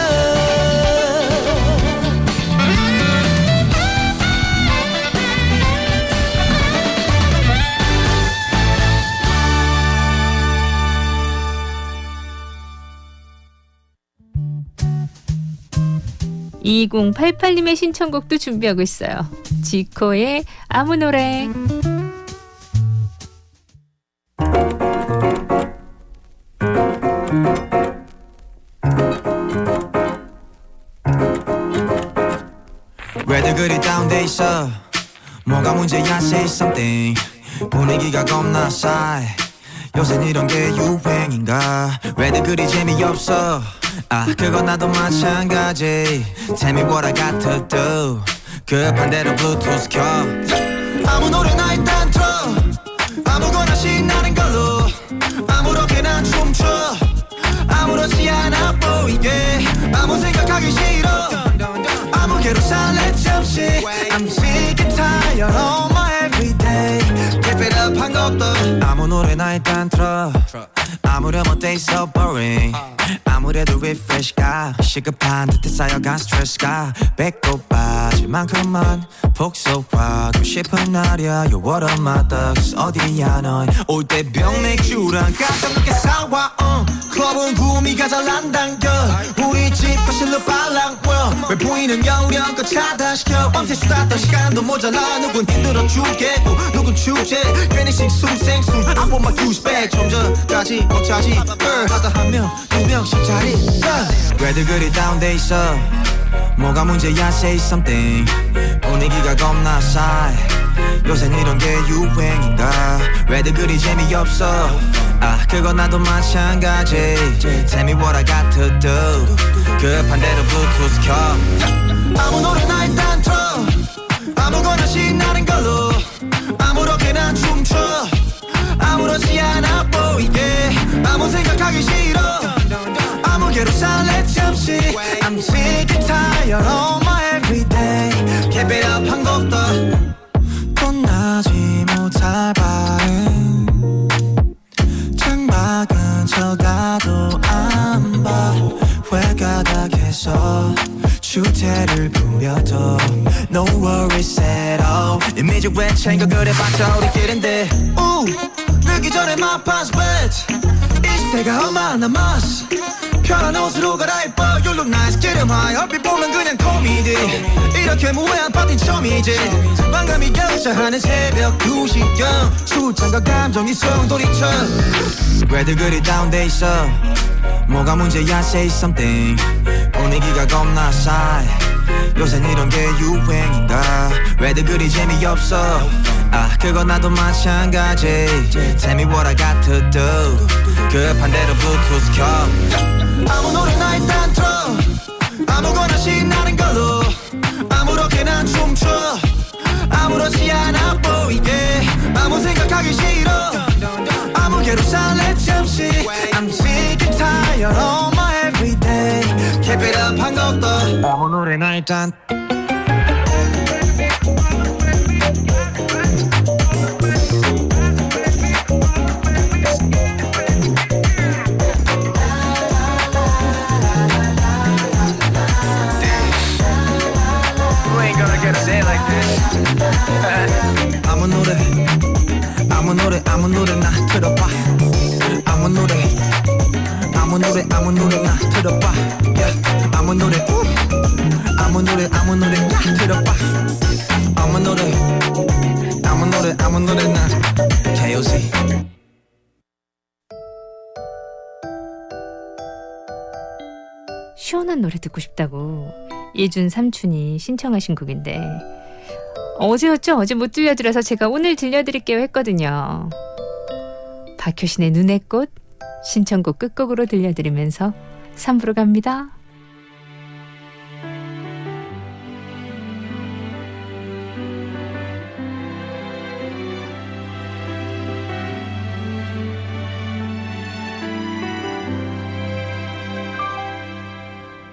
(2088님의) 신청곡도 준비하고 있어요. 지코의 아무 노래. 왜들 그리 다운돼 있어. 뭐가 문제야 say something. 분위기가 겁나 싸해. 요새 이런 게 유행인가. 왜들 그리 재미없어. 아 그건 나도 마찬가지. Tell me what I got to do. 급한 대로 블루투스 켜. 아무 노래나 일단 틀어. 아무거나 신나는 걸로. 아무렇게나 춤춰. 아무렇지 않아 보이게. 잠시 I'm sick and tired of my everyday Keep it up 한 것도 아무 노래나 일단 틀어 아무렴 어때 so boring 아무래도 refresh가 시급한 듯해 쌓여간 스트레스가 배꼽 빠질 만큼만 복속하고 싶은 날이야 You what up my thugs 어디야 넌 올 때 병맥주랑 깜짝놀게 사와 클럽은 구미가 잘 안 당겨 우리 집 거실로 빨랑 보여 왜 보이는 여우량껏 차단시켜 밤새 수다 떨 시간도 모자라 누군 힘들어 죽겠고 누군 축제 괜히 싱숭생숭 I want my juice back 좀 전까지 먹자지 하다 한 명 두 명씩 자리 왜들 그리 다운돼 있어 뭐가 문제야 say something 분위기가 겁나 싸해 요새 이런 게 유행인가 왜들 그리 재미없어 아 그건 나도 마찬가지 Tell me what I got to do 급한 대로 블루투스 켜 아무 노래나 일단 틀어 아무거나 신나는 걸로 아무렇게나 춤춰 아무렇지 않아 보이게 아무 생각하기 싫어 아무개로 살래 잠시 I'm sick and tired of my everyday Keep it up 한 곡도 끝나지 못할 바은 창밖은 쳐다도 안 봐 회가닥해서 주태를 부려도 No worries at all 이미지 왜 챙겨 그래봤자 우리끼린데 늦기 전에 my past bet 20대가 얼마 남았어 편한 옷으로 갈아입어 You look nice get em high 얼핏 보면 그냥 코미디 이렇게 무해한 파티 처음이지 반감이 격차하는 새벽 2시경 출장과 감정이 소용돌이쳐 왜들 그리 다운돼 있어 뭐가 문제야 say something 분위기가 겁나 싸해 요새 이런 게 유행인가 왜들 그리 재미없어 아 그건 나도 마찬가지 Tell me what I got to do 급한 대로 블루투스 켜 아무 노래나 일단 틀어 아무거나 신나는 걸로 아무렇게나 춤춰 아무렇지 않아 보이게 아무 생각하기 싫어 아무개로 살래 잠시 I'm sick and tired of my everyday Keep it up 한 것도 아무 노래나 일단 아무 노래나 틀어봐 아무 노래나 틀어봐 yeah. 아무 노래나 틀어봐 아무 노래나 KOC 시원한 노래 듣고 싶다고 예준 삼촌이 신청하신 곡인데 어제였죠? 어제 못 들려드려서 제가 오늘 들려드릴게요 했거든요. 박효신의 눈의 꽃 신청곡 끝곡으로 들려드리면서 3부로 갑니다.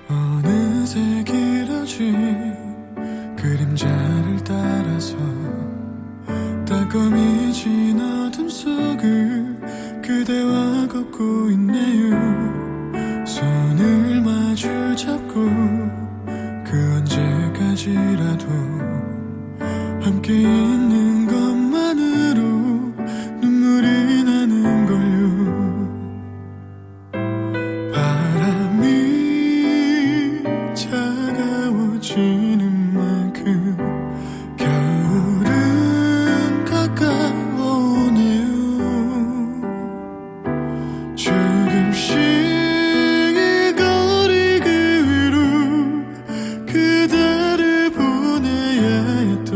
어느새 길어진 그림자를 따라서 따끔해진 어둠 속을 그대와 걷고 있네요 손을 마주 잡고 그 언제까지라도 함께 있는 것만으로 눈물이 나는 걸요 바람이 차가워지는 만큼 겨울은 가까워오네요 조금씩 이 거리 그 위로 그대를 보내야 했던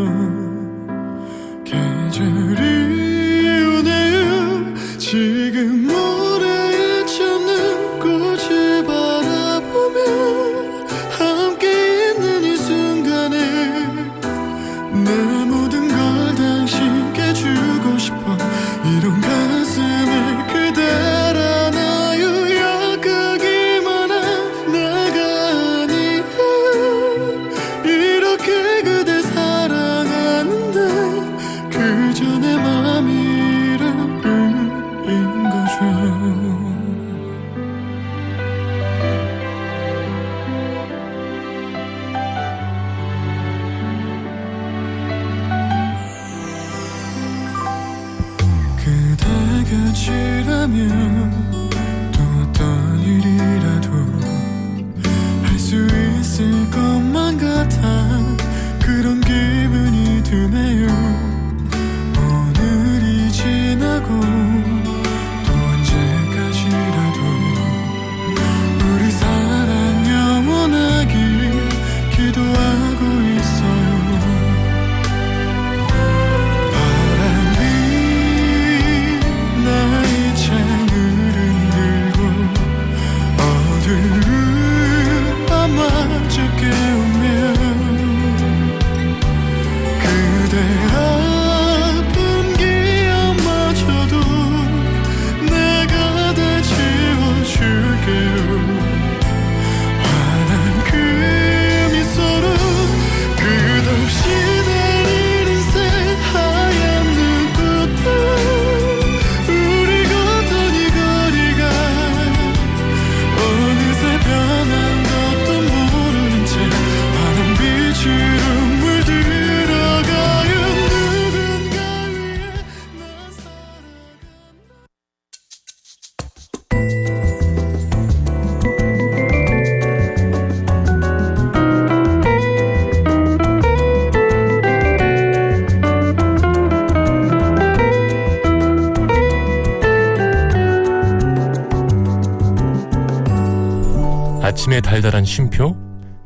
웃음의 달달한 쉼표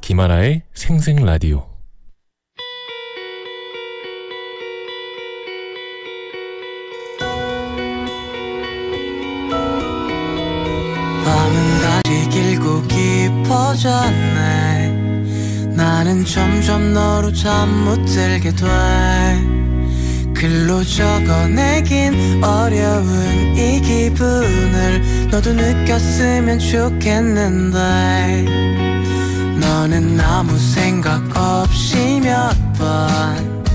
김하나의 생생라디오. 밤은 다시 길고 깊어졌네. 나는 점점 너로 잠 못 들게 돼. 글로 적어내긴 어려운 이 기분을 너도 느꼈으면 좋겠는데. 너는 아무 생각 없이 몇 번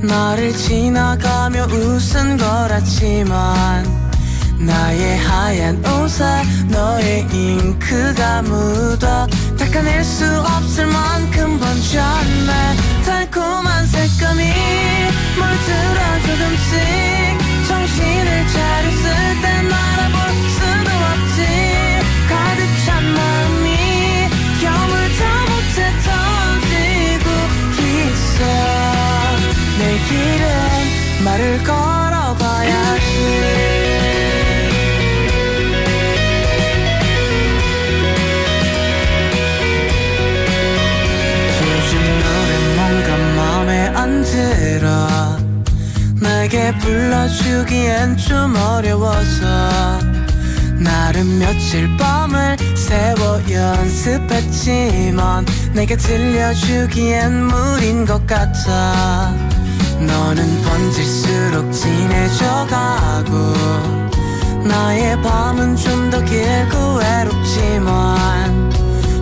나를 지나가며 웃은 거라지만 나의 하얀 옷에 너의 잉크가 묻어 닦아낼 수 없을 만큼 번졌네. 달콤한 색감이 물들어 조금씩 정신을 차렸을 땐 알아볼 수도 없지. 가득 찬 마음이 여물다 못해 터지고 있어. 내일은 말을 걸어봐야지. 안 들어. 내게 불러주기엔 좀 어려워서 나름 며칠 밤을 새워 연습했지만 내게 들려주기엔 무리인 것 같아. 너는 번질수록 진해져가고 나의 밤은 좀 더 길고 외롭지만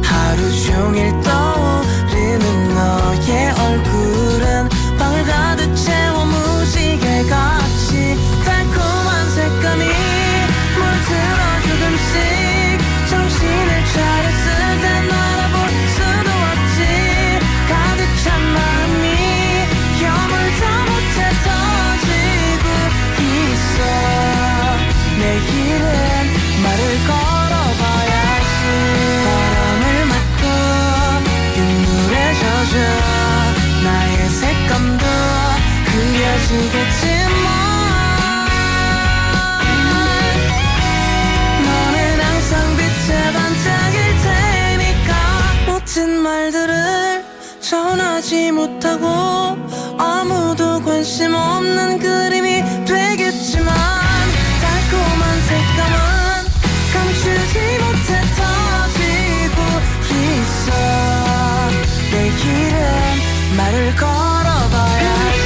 하루 종일 떠오르는 너의 얼굴은 방을 가득 채워 무지개같이. 달콤한 색감이 물들어 조금씩 정신을 차렸을 땐 알아볼 수도 없지. 가득 찬 마음이 여물다 못해 터지고 있어. 내일은 말을 걸어봐야지. 바람을 맞고 빗물에 젖어 나의 색감도 그려지겠지만 너는 항상 빛에 반짝일 테니까. 멋진 말들을 전하지 못하고 아무도 관심 없는 그림이 되겠지만 달콤한 색감은 감추지 못해 터지고 있어. 내일은 말을 걸어봐야지.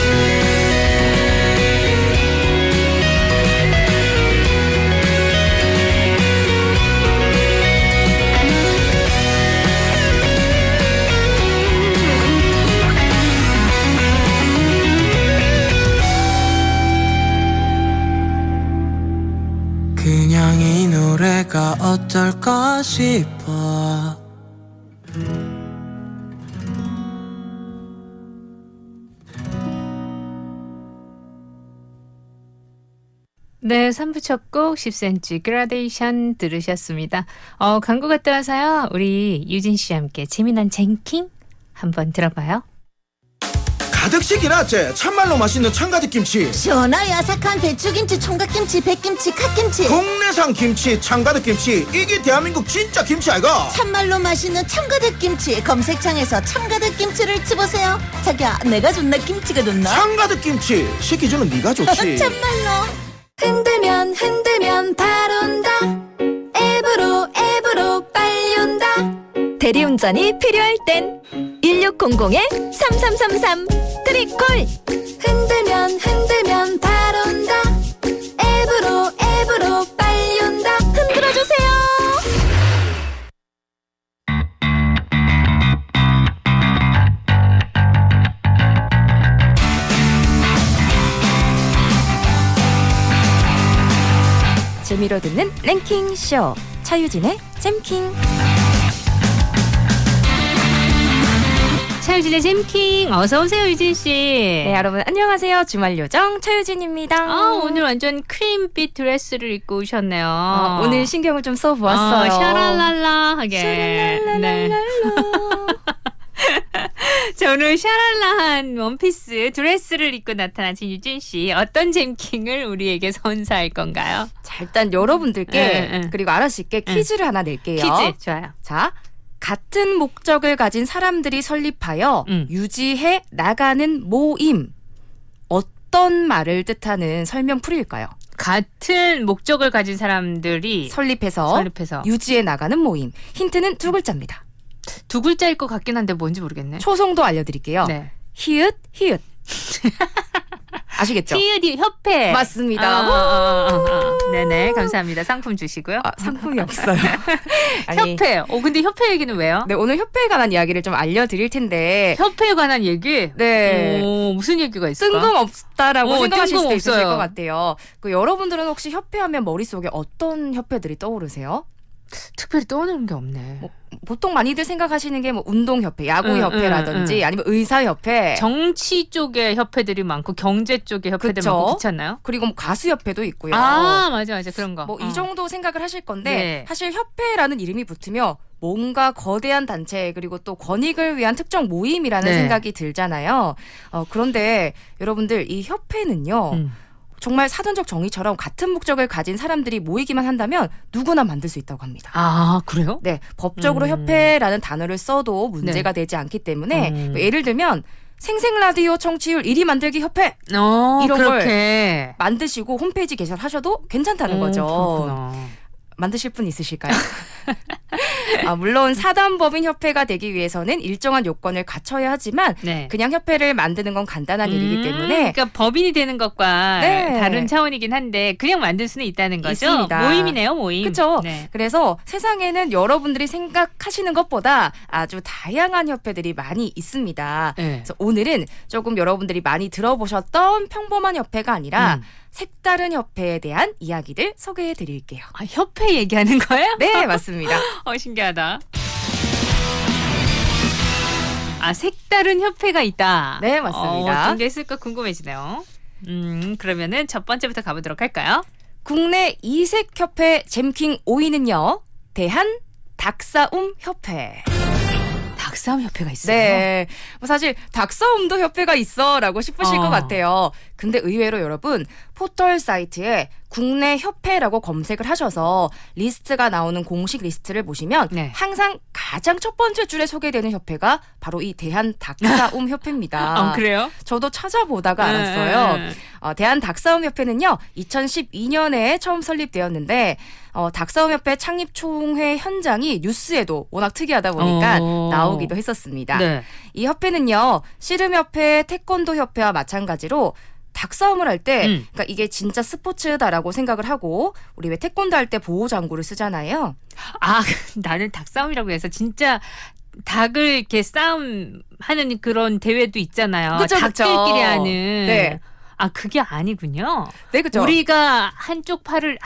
그냥 이 노래가 어떨까 싶어. 네, 3부 첫 곡 10cm 그라데이션 들으셨습니다. 광고 갔다 와서요. 우리 유진 씨와 함께 재미난 쟁킹 한번 들어봐요. 가득씩이라제 참말로 맛있는 참가득 김치, 시원하고 야삭한 배추김치, 총각김치, 백김치, 갓김치, 국내산 김치, 참가득 김치. 이게 대한민국 진짜 김치 아이가? 참말로 맛있는 참가득 김치. 검색창에서 참가득 김치를 치보세요. 자기야, 내가 좋나 김치가 좋나? 참가득 김치 시키 주는 네가 좋지. 참말로 흔들면 흔들면 바로 온다. 앱으로 빨리 온다. 대리운전이 필요할 땐 1600-3333 트리콜. 흔들면 바로 온다. 앱으로 빨리 온다. 흔들어주세요. 재미로 듣는 랭킹쇼 차유진의 잼킹. 차유진의 잼킹 어서 오세요, 유진 씨. 네, 여러분 안녕하세요. 주말 요정 차유진입니다. 오늘 완전 크림빛 드레스를 입고 오셨네요. 오늘 신경을 좀 써보았어요. 샤랄랄라하게. 네. 자, 오늘 샤랄라한 원피스 드레스를 입고 나타나신 유진 씨, 어떤 잼킹을 우리에게 선사할 건가요? 자, 일단 여러분들께 그리고 아라 씨께 퀴즈를 하나 낼게요. 퀴즈 좋아요. 자, 같은 목적을 가진 사람들이 설립하여 유지해 나가는 모임. 어떤 말을 뜻하는 설명풀이일까요? 같은 목적을 가진 사람들이 설립해서 유지해 나가는 모임. 힌트는 두 글자입니다. 두 글자일 것 같긴 한데 뭔지 모르겠네. 초성도 알려드릴게요. 네. 히읗 히읗. 아시겠죠? 히읗이 협회. 맞습니다. 네네, 감사합니다. 상품 주시고요. 상품이 없어요. 협회. 근데 협회 얘기는 왜요? 네, 오늘 협회에 관한 이야기를 좀 알려드릴 텐데. 협회에 관한 얘기? 네. 무슨 얘기가 있을까? 뜬금없다라고 생각하실 수도 있으실 뜬금없어요. 것 같아요. 여러분들은 혹시 협회하면 머릿속에 어떤 협회들이 떠오르세요? 특별히 떠오르는 게 없네. 보통 많이들 생각하시는 게 운동협회, 야구협회라든지 아니면 의사협회. 정치 쪽에 협회들이 많고 경제 쪽에 협회들 그쵸? 많고 그렇지 않나요? 그리고 가수협회도 있고요. 맞아 그런 거. 이 정도 생각을 하실 건데 네. 사실 협회라는 이름이 붙으면 뭔가 거대한 단체 그리고 또 권익을 위한 특정 모임이라는 생각이 들잖아요. 그런데 여러분들 이 협회는요. 정말 사전적 정의처럼 같은 목적을 가진 사람들이 모이기만 한다면 누구나 만들 수 있다고 합니다. 그래요? 네, 법적으로 협회라는 단어를 써도 문제가 되지 않기 때문에 예를 들면 생생라디오 청취율 1위 만들기 협회 이런 걸 만드시고 홈페이지 개설하셔도 괜찮다는 거죠. 그렇구나. 만드실 분 있으실까요? 물론 사단법인 협회가 되기 위해서는 일정한 요건을 갖춰야 하지만 그냥 협회를 만드는 건 간단한 일이기 때문에 그러니까 법인이 되는 것과 다른 차원이긴 한데 그냥 만들 수는 있다는 거죠? 있습니다. 모임이네요, 모임. 그렇죠. 그래서 세상에는 여러분들이 생각하시는 것보다 아주 다양한 협회들이 많이 있습니다. 그래서 오늘은 조금 여러분들이 많이 들어보셨던 평범한 협회가 아니라 색다른 협회에 대한 이야기들 소개해 드릴게요. 협회 얘기하는 거예요? 네, 맞습니다. 신기하다. 색다른 협회가 있다. 네, 맞습니다. 어떤 게 있을까 궁금해지네요. 그러면은 첫 번째부터 가보도록 할까요? 국내 이색협회 잼킹 5위는요. 대한 닭싸움 협회. 닭싸움 협회가 있어요? 네. 사실 닭싸움도 협회가 있어라고 싶으실 것 같아요. 근데 의외로 여러분 포털 사이트에 국내 협회라고 검색을 하셔서 리스트가 나오는 공식 리스트를 보시면 항상 가장 첫 번째 줄에 소개되는 협회가 바로 이 대한 닭싸움 협회입니다. 그래요? 저도 찾아보다가 알았어요. 대한 닭싸움 협회는요 2012년에 처음 설립되었는데 닭싸움 협회 창립 총회 현장이 뉴스에도 워낙 특이하다 보니까 나오기도 했었습니다. 이 협회는요 씨름협회, 태권도 협회와 마찬가지로 닭싸움을 할 때 그러니까 이게 진짜 스포츠다라고 생각을 하고 우리 왜 태권도 할 때 보호장구를 쓰잖아요. 나는 닭싸움이라고 해서 진짜 닭을 이렇게 싸움하는 그런 대회도 있잖아요. 그쵸, 닭들끼리 하는. 네. 그게 아니군요. 네, 그렇죠. 우리가 한쪽 발을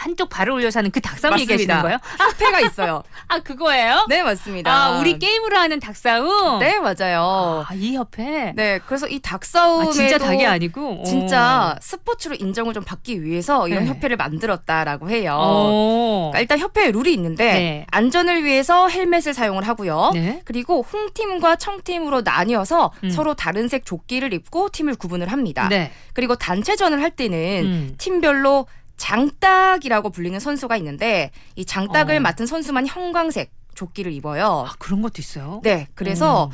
올려서 하는 그 닭싸움 얘기하시는 거예요? 협회가 있어요. 그거예요? 네, 맞습니다. 우리 게임으로 하는 닭싸움? 네, 맞아요. 이 협회? 네, 그래서 이 닭싸움에도 진짜 닭이 아니고 진짜 스포츠로 인정을 좀 받기 위해서 이런 협회를 만들었다라고 해요. 그러니까 일단 협회에 룰이 있는데 안전을 위해서 헬멧을 사용을 하고요. 그리고 홍팀과 청팀으로 나뉘어서 서로 다른 색 조끼를 입고 팀을 구분을 합니다. 그리고 단체전을 할 때는 팀별로 장딱이라고 불리는 선수가 있는데 이 장딱을 맡은 선수만 형광색 조끼를 입어요. 그런 것도 있어요? 네. 그래서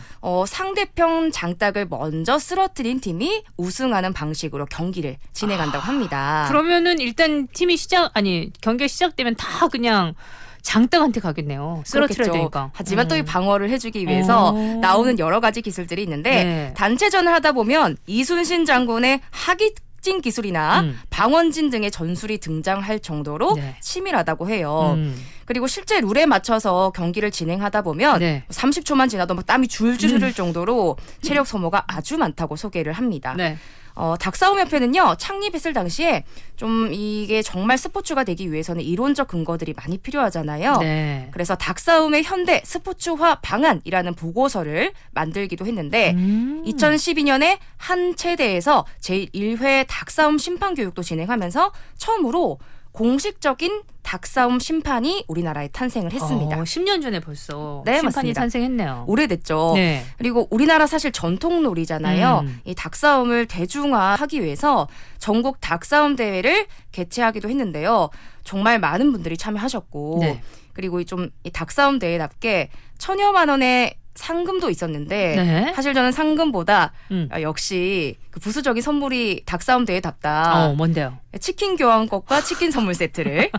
상대편 장딱을 먼저 쓰러뜨린 팀이 우승하는 방식으로 경기를 진행한다고 합니다. 그러면은 일단 경기가 시작되면 다 그냥 장딱한테 가겠네요. 쓰러뜨려야 되니까. 하지만 또 이 방어를 해주기 위해서 나오는 여러 가지 기술들이 있는데 단체전을 하다 보면 이순신 장군의 하기진 기술이나 방원진 등의 전술이 등장할 정도로 치밀하다고 해요. 그리고 실제 룰에 맞춰서 경기를 진행하다 보면 30초만 지나도 막 땀이 줄줄 흐를 정도로 체력 소모가 아주 많다고 소개를 합니다. 닭싸움협회는요 창립했을 당시에 좀 이게 정말 스포츠가 되기 위해서는 이론적 근거들이 많이 필요하잖아요. 그래서 닭싸움의 현대 스포츠화 방안이라는 보고서를 만들기도 했는데 2012년에 한 체대에서 제1회 닭싸움 심판 교육도 진행하면서 처음으로 공식적인 닭싸움 심판이 우리나라에 탄생을 했습니다. 10년 전에 벌써 네, 심판이 맞습니다. 탄생했네요. 오래됐죠. 그리고 우리나라 사실 전통놀이잖아요. 이 닭싸움을 대중화하기 위해서 전국 닭싸움 대회를 개최하기도 했는데요. 정말 많은 분들이 참여하셨고 그리고 좀 이 닭싸움 대회답게 천여만 원의 상금도 있었는데 네. 사실 저는 상금보다 역시 그 부수적인 선물이 닭싸움 대회답다. 뭔데요? 치킨 교환권과 치킨 선물 세트를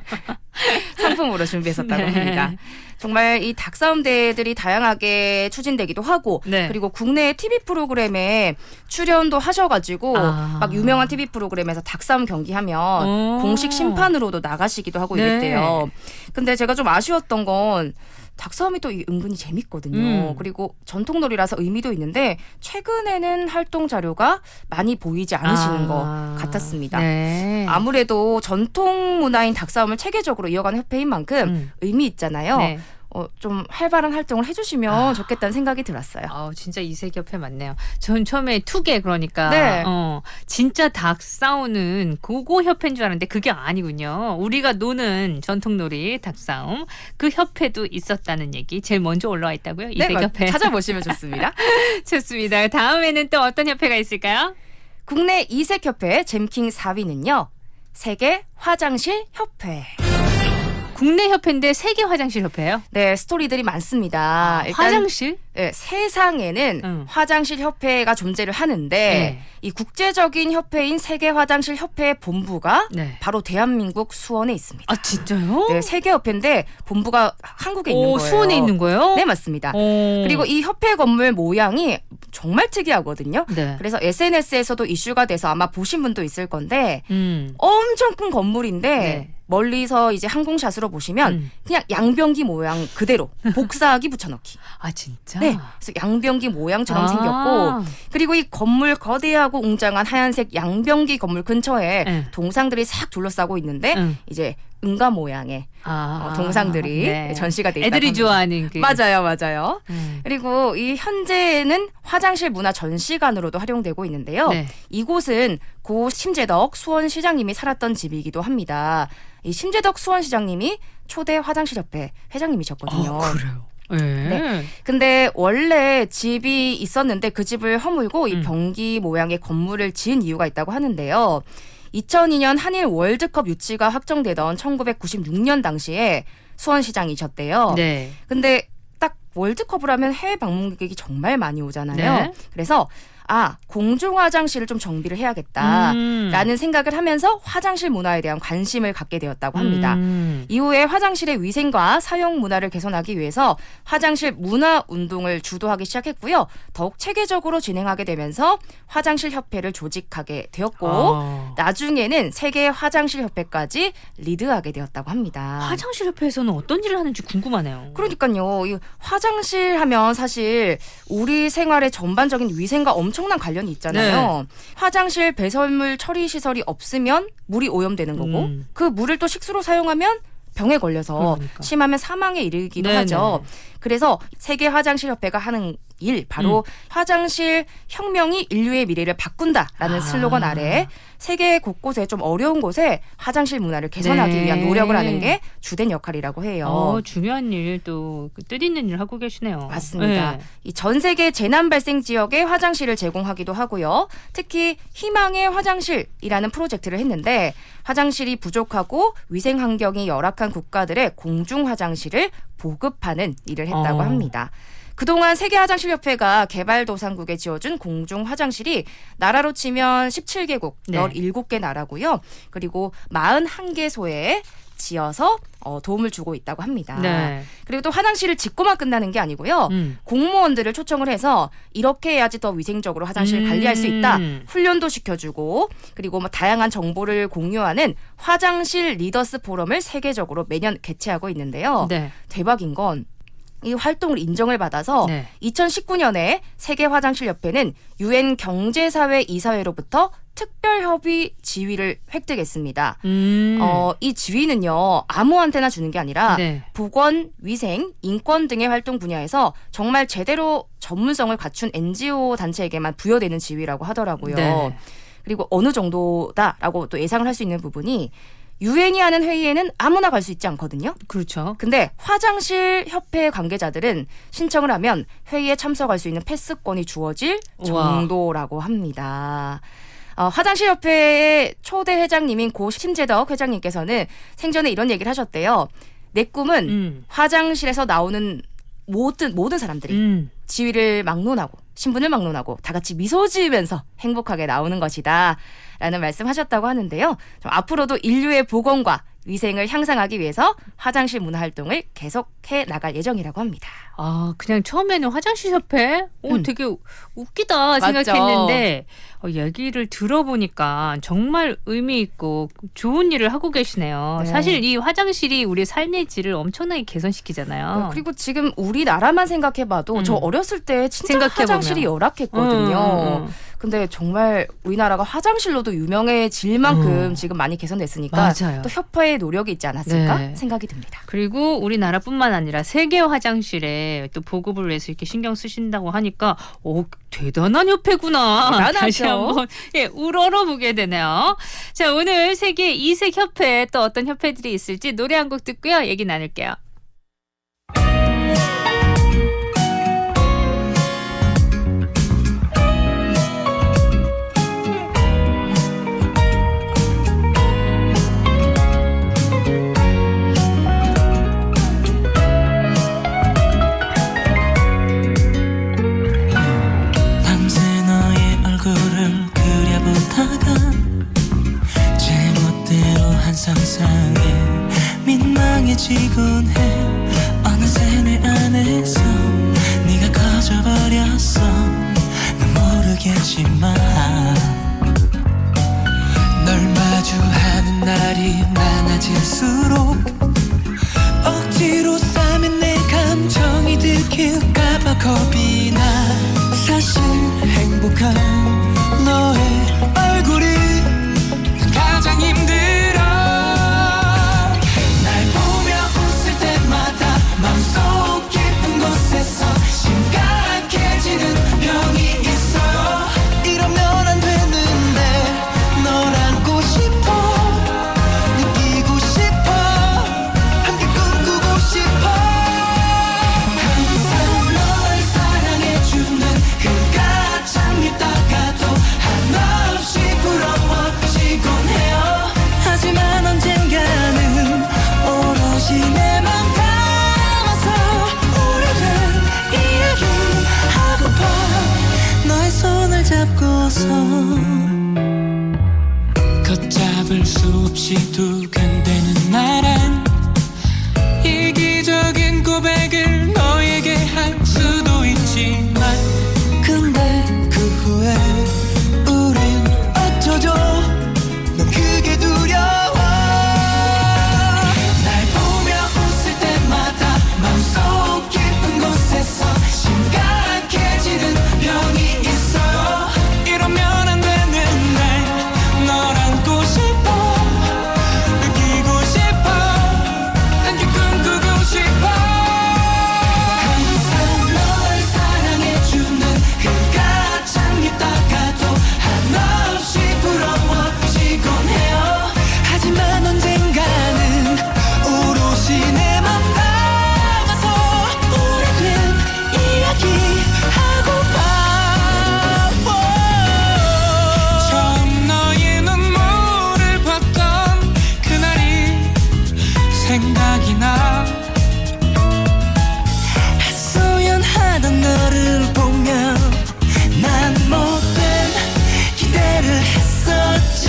상품으로 준비했었다고 네. 합니다. 정말 이 닭싸움 대회들이 다양하게 추진되기도 하고 네. 그리고 국내 TV 프로그램에 출연도 하셔가지고 막 유명한 TV 프로그램에서 닭싸움 경기하면 공식 심판으로도 나가시기도 하고 네. 이랬대요. 근데 제가 좀 아쉬웠던 건 닭싸움이 또 은근히 재밌거든요. 그리고 전통놀이라서 의미도 있는데 최근에는 활동 자료가 많이 보이지 않으시는 것 같았습니다. 네. 아무래도 전통 문화인 닭싸움을 체계적으로 이어가는 협회인 만큼 의미 있잖아요. 네. 좀 활발한 활동을 해주시면 좋겠다는 생각이 들었어요. 진짜 이색협회 맞네요. 전 처음에 투개 그러니까 네. 진짜 닭 싸우는 그거 협회인 줄 알았는데 그게 아니군요. 우리가 노는 전통놀이 닭싸움 그 협회도 있었다는 얘기 제일 먼저 올라와 있다고요? 이색협회. 네, 찾아보시면 좋습니다. 좋습니다. 다음에는 또 어떤 협회가 있을까요? 국내 이색협회 잼킹 4위는요. 세계 화장실 협회. 국내 협회인데 세계 화장실 협회예요? 네, 스토리들이 많습니다. 일단 화장실? 네, 세상에는 화장실 협회가 존재를 하는데 이 국제적인 협회인 세계 화장실 협회의 본부가 바로 대한민국 수원에 있습니다. 아 진짜요? 네, 세계 협회인데 본부가 한국에 있는 거예요. 수원에 있는 거예요? 네, 맞습니다. 그리고 이 협회 건물 모양이 정말 특이하거든요. 네. 그래서 SNS에서도 이슈가 돼서 아마 보신 분도 있을 건데 엄청 큰 건물인데 멀리서 이제 항공샷으로 보시면 그냥 양변기 모양 그대로 복사하기 붙여넣기. 아 진짜? 네. 그래서 양변기 모양처럼 생겼고 그리고 이 건물 거대하고 웅장한 하얀색 양변기 건물 근처에 동상들이 싹 둘러싸고 있는데 이제 은가 모양의 동상들이 전시가 돼 있다고 애들이 합니다. 좋아하는 그 맞아요. 그리고 이 현재는 화장실 문화 전시관으로도 활용되고 있는데요. 이곳은 고 심재덕 수원시장님이 살았던 집이기도 합니다. 이 심재덕 수원시장님이 초대 화장실협회 회장님이셨거든요. 그래요? 네. 근데 원래 집이 있었는데 그 집을 허물고 이 변기 모양의 건물을 지은 이유가 있다고 하는데요. 2002년 한일 월드컵 유치가 확정되던 1996년 당시에 수원시장이셨대요. 네. 근데 딱 월드컵을 하면 해외 방문객이 정말 많이 오잖아요. 네. 그래서 공중 화장실을 좀 정비를 해야겠다라는 생각을 하면서 화장실 문화에 대한 관심을 갖게 되었다고 합니다. 이후에 화장실의 위생과 사용 문화를 개선하기 위해서 화장실 문화 운동을 주도하기 시작했고요. 더욱 체계적으로 진행하게 되면서 화장실 협회를 조직하게 되었고 나중에는 세계 화장실 협회까지 리드하게 되었다고 합니다. 화장실 협회에서는 어떤 일을 하는지 궁금하네요. 그러니까요. 이 화장실 하면 사실 우리 생활의 전반적인 위생과 엄청난 관련이 있잖아요. 화장실 배설물 처리 시설이 없으면 물이 오염되는 거고 그 물을 또 식수로 사용하면 병에 걸려서 심하면 사망에 이르기도 하죠. 그래서 세계 화장실 협회가 하는 일 바로 화장실 혁명이 인류의 미래를 바꾼다라는 슬로건 아래 세계 곳곳에 좀 어려운 곳에 화장실 문화를 개선하기 위한 노력을 하는 게 주된 역할이라고 해요. 중요한 일 또 뜻있는 일 하고 계시네요. 맞습니다. 이 전 세계 재난 발생 지역에 화장실을 제공하기도 하고요. 특히 희망의 화장실이라는 프로젝트를 했는데 화장실이 부족하고 위생 환경이 열악한 국가들의 공중 화장실을 보급하는 일을 했다고 합니다. 그동안 세계화장실협회가 개발도상국에 지어준 공중 화장실이 나라로 치면 17개국, 17개 나라고요. 그리고 41개소에 지어서 도움을 주고 있다고 합니다. 그리고 또 화장실을 짓고만 끝나는 게 아니고요. 공무원들을 초청을 해서 이렇게 해야지 더 위생적으로 화장실을 관리할 수 있다. 훈련도 시켜주고 그리고 다양한 정보를 공유하는 화장실 리더스 포럼을 세계적으로 매년 개최하고 있는데요. 대박인 건 이 활동을 인정을 받아서 2019년에 세계화장실협회는 UN 경제사회 이사회로부터 특별협의 지위를 획득했습니다. 이 지위는요 아무한테나 주는 게 아니라 보건, 위생, 인권 등의 활동 분야에서 정말 제대로 전문성을 갖춘 NGO 단체에게만 부여되는 지위라고 하더라고요. 그리고 어느 정도다라고 또 예상을 할 수 있는 부분이 유엔이 하는 회의에는 아무나 갈 수 있지 않거든요. 그렇죠. 근데 화장실 협회 관계자들은 신청을 하면 회의에 참석할 수 있는 패스권이 주어질 정도라고 합니다. 화장실 협회의 초대 회장님인 고 심재덕 회장님께서는 생전에 이런 얘기를 하셨대요. 내 꿈은 화장실에서 나오는 모든 사람들이 지위를 막론하고 신분을 막론하고 다 같이 미소 지으면서 행복하게 나오는 것이다 라는 말씀하셨다고 하는데요. 좀 앞으로도 인류의 보건과 위생을 향상하기 위해서 화장실 문화 활동을 계속해 나갈 예정이라고 합니다. 아, 그냥 처음에는 화장실 협회? 되게 웃기다 맞죠? 생각했는데 얘기를 들어보니까 정말 의미 있고 좋은 일을 하고 계시네요. 네. 사실 이 화장실이 우리 삶의 질을 엄청나게 개선시키잖아요. 그리고 지금 우리나라만 생각해봐도 저 어렸을 때 진짜 생각해보면. 화장실이 열악했거든요. 근데 정말 우리나라가 화장실로도 유명해질 만큼 지금 많이 개선됐으니까 맞아요. 또 협회의 노력이 있지 않았을까 네. 생각이 듭니다. 그리고 우리나라뿐만 아니라 세계 화장실에 또 보급을 위해서 이렇게 신경 쓰신다고 하니까 대단한 협회구나. 대단하죠. 다시 한번 우러러보게 되네요. 자, 오늘 세계 이색 협회 또 어떤 협회들이 있을지 노래 한 곡 듣고요. 얘기 나눌게요. 밤새 너의 얼굴을 그려보다가 제멋대로 한 상상에 민망해지곤 해. 어느새 내 안에서 네가 커져버렸어. 난 모르겠지만 널 마주하는 날이 많아질수록 억지로 싸맨 내 감정이 들킬까봐 겁이 나. 사실 행복한 너의 얼굴이 난 가장 힘들어. 날 보며 웃을 때마다 마음속 깊은 곳에서 심각해지는 병이 있어. 이러면 안 되는데 널 안고 싶어. 느끼고 싶어. 함께 꿈꾸고 싶어. 항상 널 사랑해주는 그 가장 밉다가도 한없이 부러워지곤 해요. 하지만 언젠가는 오롯이 내 맘 담아서 오래된 이야기 하고파. 너의 손을 잡고서 걷잡을 수 없이 두근대는 나란 이기적인 고백을 너에게 할 수도 있지만 근데 그 후에 우린 어쩌죠. 넌 그게 두려워. 날 보며 웃을 때마다 마음속 깊은 곳에서 심각해지는 병이 있어. 이러면 안 되는 날 안고 싶어. 느끼고 싶어. 함께 꿈꾸고 싶어. 항상 널 사랑해주는 그 가장 밉다가도 한없이 부러워지곤 해요. 하지만 언젠가는 오롯이 내 맘 담아서 오래된 이야기 하고파. 처음 너의 눈물을 봤던 그날이 생각이 나. 하소연하던 너를 보며 난 못된 기대를 했었지.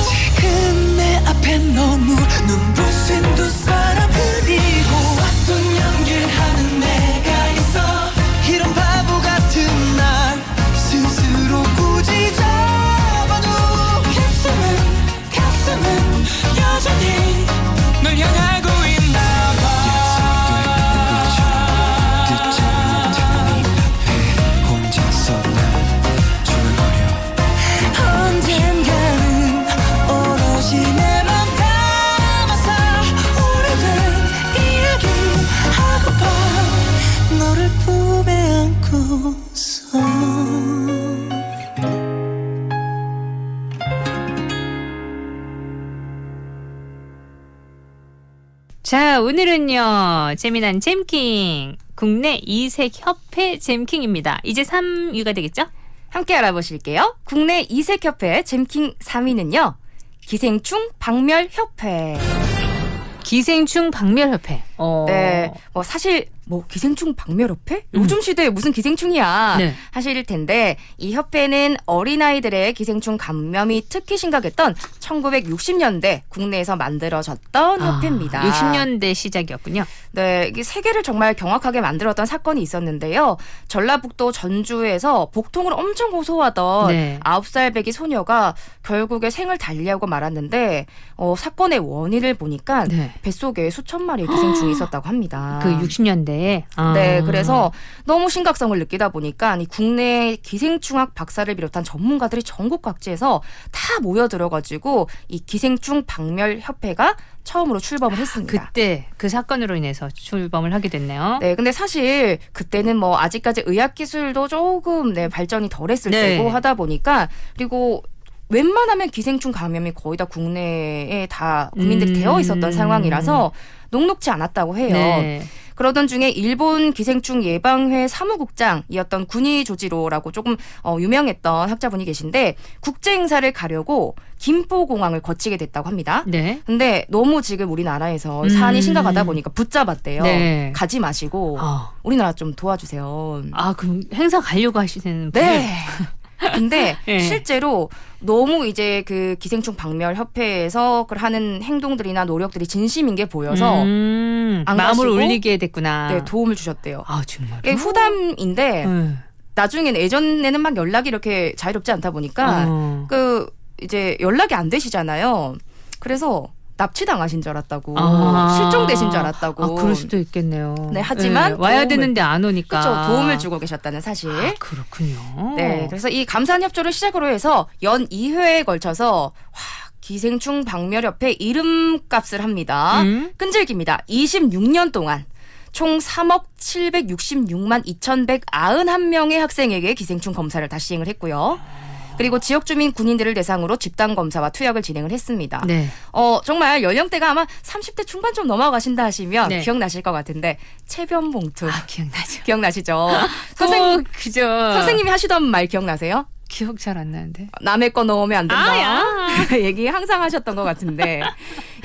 지금 내 앞에 너무 눈부신 두 사람 그리고 어떤 연기를 하는 내가 있어. 이런 바보 같은 날 스스로 굳이 잡아도 가슴은 여전히 널 향하고 있나 봐. 듣지 못하는 이 앞에 혼자서 난 중얼거려. 언젠가는 오롯이 내 맘 담아서 오래된 이야기 하고파. 너를 품에 안고서. 자, 오늘은요. 재미난 잼킹. 국내 이색 협회 잼킹입니다. 이제 3위가 되겠죠? 함께 알아보실게요. 국내 이색협회 잼킹 3위는요. 기생충 박멸협회. 기생충 박멸협회. 네, 뭐 사실 뭐 기생충 박멸협회? 요즘 시대에 무슨 기생충이야 네. 하실 텐데 이 협회는 어린아이들의 기생충 감염이 특히 심각했던 1960년대 국내에서 만들어졌던 협회입니다. 60년대 시작이었군요. 네, 이게 세계를 정말 경악하게 만들었던 사건이 있었는데요. 전라북도 전주에서 복통을 엄청 호소하던 네. 9살 배기 소녀가 결국에 생을 달리하고 말았는데 사건의 원인을 보니까 네. 뱃속에 수천 마리의 기생충이 있었다고 합니다. 그 60년대에. 네, 그래서 너무 심각성을 느끼다 보니까 이 국내 기생충학 박사를 비롯한 전문가들이 전국 각지에서 다 모여들어가지고 이 기생충 박멸 협회가 처음으로 출범을 했습니다. 그때 그 사건으로 인해서 출범을 하게 됐네요. 네, 근데 사실 그때는 뭐 아직까지 의학 기술도 조금 발전이 덜했을 네. 때고 하다 보니까 그리고 웬만하면 기생충 감염이 거의 다 국내에 다 국민들이 되어 있었던 상황이라서 녹록지 않았다고 해요. 네. 그러던 중에 일본 기생충 예방회 사무국장이었던 구니조지로라고 조금 유명했던 학자분이 계신데 국제 행사를 가려고 김포공항을 거치게 됐다고 합니다. 네. 근데 너무 지금 우리나라에서 사안이 심각하다 보니까 붙잡았대요. 네. 가지 마시고 우리나라 좀 도와주세요. 아, 그럼 행사 가려고 하시는 분? 네. 근데 네. 실제로 너무 이제 그 기생충 박멸 협회에서 하는 행동들이나 노력들이 진심인 게 보여서 안 마음을 가시고 올리게 됐구나. 네, 도움을 주셨대요. 아, 정말. 이게 후담인데 나중에는 예전에는 막 연락이 이렇게 자유롭지 않다 보니까 그 이제 연락이 안 되시잖아요. 그래서 납치당하신 줄 알았다고, 실종되신 줄 알았다고. 그럴 수도 있겠네요. 네, 하지만 와야 되는데 안 오니까. 그렇죠. 도움을 주고 계셨다는 사실. 그렇군요. 네, 그래서 이 감산협조를 시작으로 해서 연 2회에 걸쳐서 기생충 박멸협회 이름값을 합니다. 끈질깁니다. 26년 동안 총 3억 766만 2,191명의 학생에게 기생충 검사를 다 시행을 했고요. 그리고 지역 주민 군인들을 대상으로 집단 검사와 투약을 진행을 했습니다. 네. 정말 연령대가 아마 30대 중반 좀 넘어가신다 하시면 네. 기억나실 것 같은데 체변 봉투. 기억나죠. 기억나시죠? 그죠. 선생님이 하시던 말 기억나세요? 기억 잘 안 나는데. 남의 거 넣으면 안 된다. 야. 얘기 항상 하셨던 것 같은데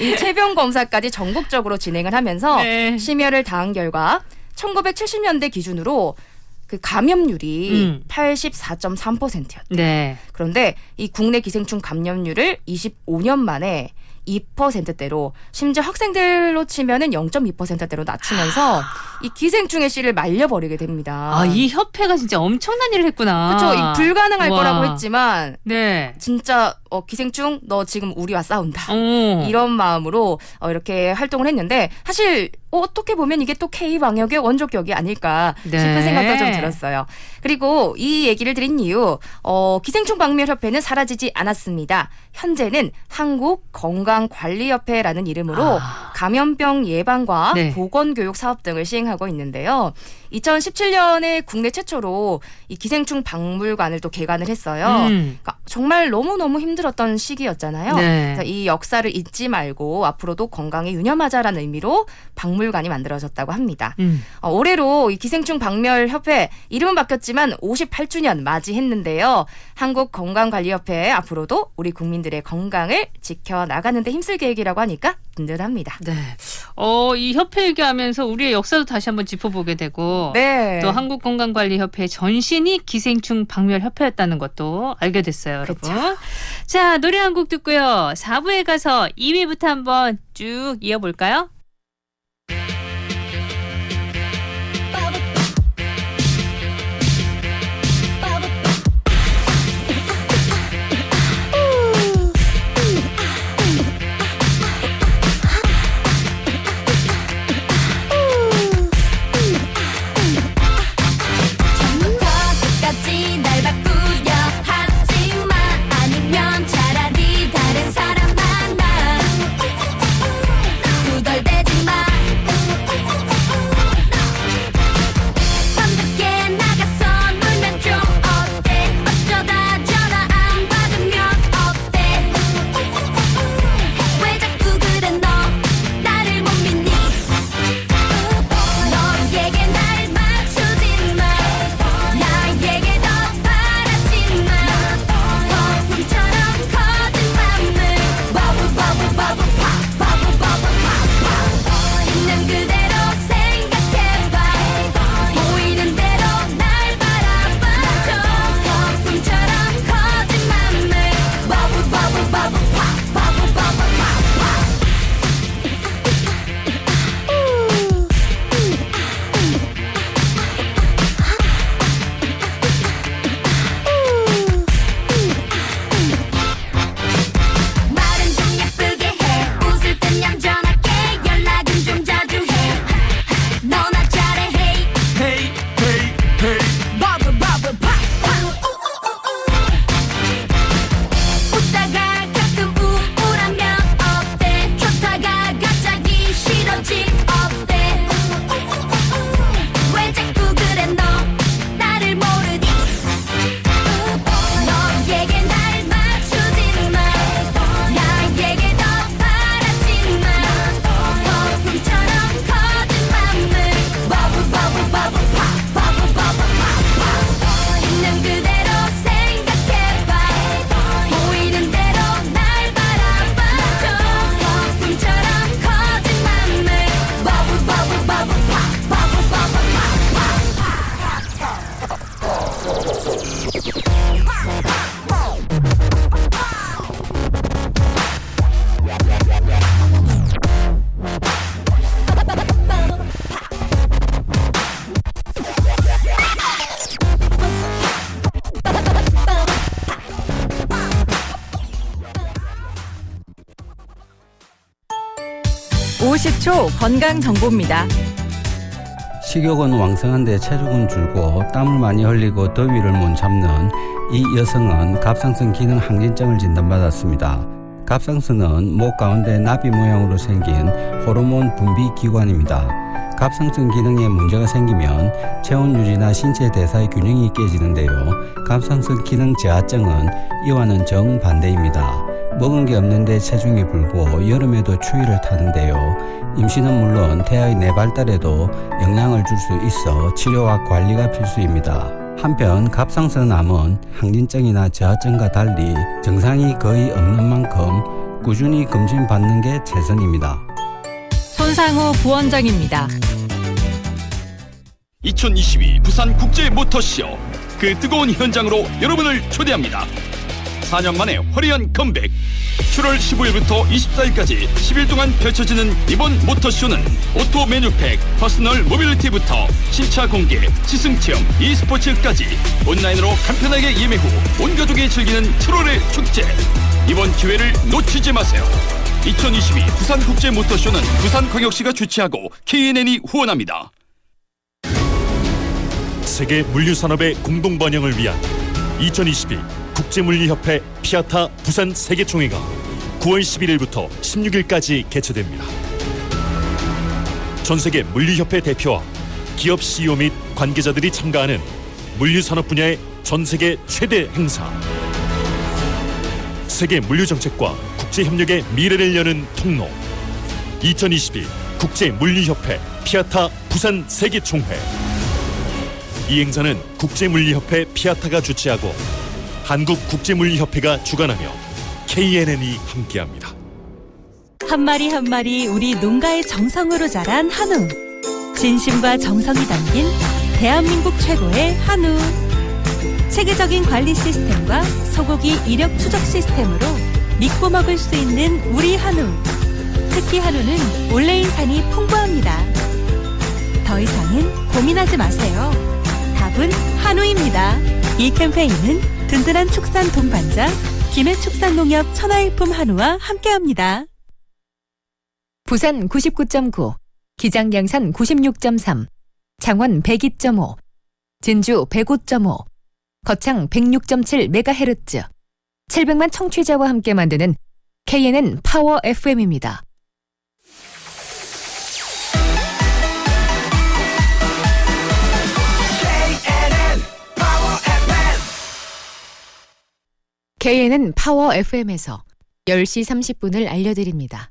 이 체변 검사까지 전국적으로 진행을 하면서 네. 심혈을 다한 결과 1970년대 기준으로 그 감염률이 84.3%였대요. 네. 그런데 이 국내 기생충 감염률을 25년 만에 2%대로 심지어 학생들로 치면은 0.2%대로 낮추면서 이 기생충의 씨를 말려버리게 됩니다. 이 협회가 진짜 엄청난 일을 했구나. 그렇죠. 이 불가능할 와. 거라고 했지만 네. 진짜 기생충 너 지금 우리와 싸운다. 이런 마음으로 이렇게 활동을 했는데 사실 어떻게 보면 이게 또 K방역의 원조격이 아닐까 싶은 네. 생각도 좀 들었어요. 그리고 이 얘기를 드린 이유 기생충 박멸협회는 사라지지 않았습니다. 현재는 한국건강관리협회라는 이름으로 감염병 예방과 네. 보건교육 사업 등을 시행하고 있는데요. 2017년에 국내 최초로 이 기생충 박물관을 또 개관을 했어요. 그러니까 정말 너무너무 힘들었던 시기였잖아요. 네. 그래서 이 역사를 잊지 말고 앞으로도 건강에 유념하자라는 의미로 박물관이 만들어졌다고 합니다. 올해로 이 기생충 박멸협회 이름은 바뀌었지만 58주년 맞이했는데요. 한국건강관리협회 앞으로도 우리 국민들의 건강을 지켜나가는 데 힘쓸 계획이라고 하니까 든든합니다. 네. 이 협회 얘기하면서 우리의 역사도 다시 한번 짚어보게 되고 네. 또 한국건강관리협회 전신이 기생충 박멸협회였다는 것도 알게 됐어요, 여러분. 그렇죠. 자, 노래 한 곡 듣고요. 4부에 가서 2위부터 한번 쭉 이어볼까요? 처음부터 끝까지 날 바꾸려 하지마 아니면 차라리 다른 사람 만나 후덜대 (50초) 건강 정보입니다. 식욕은 왕성한데 체중은 줄고 땀을 많이 흘리고 더위를 못 참는 이 여성은 갑상선 기능 항진증을 진단받았습니다. 갑상선은 목 가운데 나비 모양으로 생긴 호르몬 분비 기관입니다. 갑상선 기능에 문제가 생기면 체온 유지나 신체 대사의 균형이 깨지는데요. 갑상선 기능 저하증은 이와는 정반대입니다. 먹은 게 없는데 체중이 불고 여름에도 추위를 타는데요. 임신은 물론 태아의 뇌발달에도 영향을 줄 수 있어 치료와 관리가 필수입니다. 한편 갑상선암은 항진증이나 저하증과 달리 증상이 거의 없는 만큼 꾸준히 검진받는 게 최선입니다. 손상호 부원장입니다. 2022 부산 국제 모터쇼, 그 뜨거운 현장으로 여러분을 초대합니다. 4년 만에 화려한 컴백. 7월 15일부터 24일까지 10일 동안 펼쳐지는 이번 모터쇼는 오토 메뉴팩, 퍼스널 모빌리티부터 신차 공개, 시승 체험, e스포츠까지 온라인으로 간편하게 예매 후 온 가족이 즐기는 7월의 축제. 이번 기회를 놓치지 마세요. 2022 부산 국제 모터쇼는 부산광역시가 주최하고 KNN이 후원합니다. 세계 물류산업의 공동 번영을 위한 2022 국제물리협회 피아타 부산 세계총회가 9월 11일부터 16일까지 개최됩니다. 전세계 물류협회 대표와 기업 CEO 및 관계자들이 참가하는 물류산업 분야의 전세계 최대 행사. 세계 물류정책과 국제협력의 미래를 여는 통로. 2022 국제물리협회 피아타 부산 세계총회. 이 행사는 국제물리협회 피아타가 주최하고 한국국제물리협회가 주관하며 KNN이 함께합니다. 한 마리 한 마리 우리 농가의 정성으로 자란 한우. 진심과 정성이 담긴 대한민국 최고의 한우. 체계적인 관리 시스템과 소고기 이력 추적 시스템으로 믿고 먹을 수 있는 우리 한우. 특히 한우는 올레인산이 풍부합니다. 더 이상은 고민하지 마세요. 답은 한우입니다. 이 캠페인은 든든한 축산 동반자 김해축산농협 천하일품 한우와 함께합니다. 부산 99.9, 기장양산 96.3, 창원 102.5, 진주 105.5, 거창 106.7MHz, 700만 청취자와 함께 만드는 KNN 파워 FM입니다. KNN 파워 FM에서 10시 30분을 알려드립니다.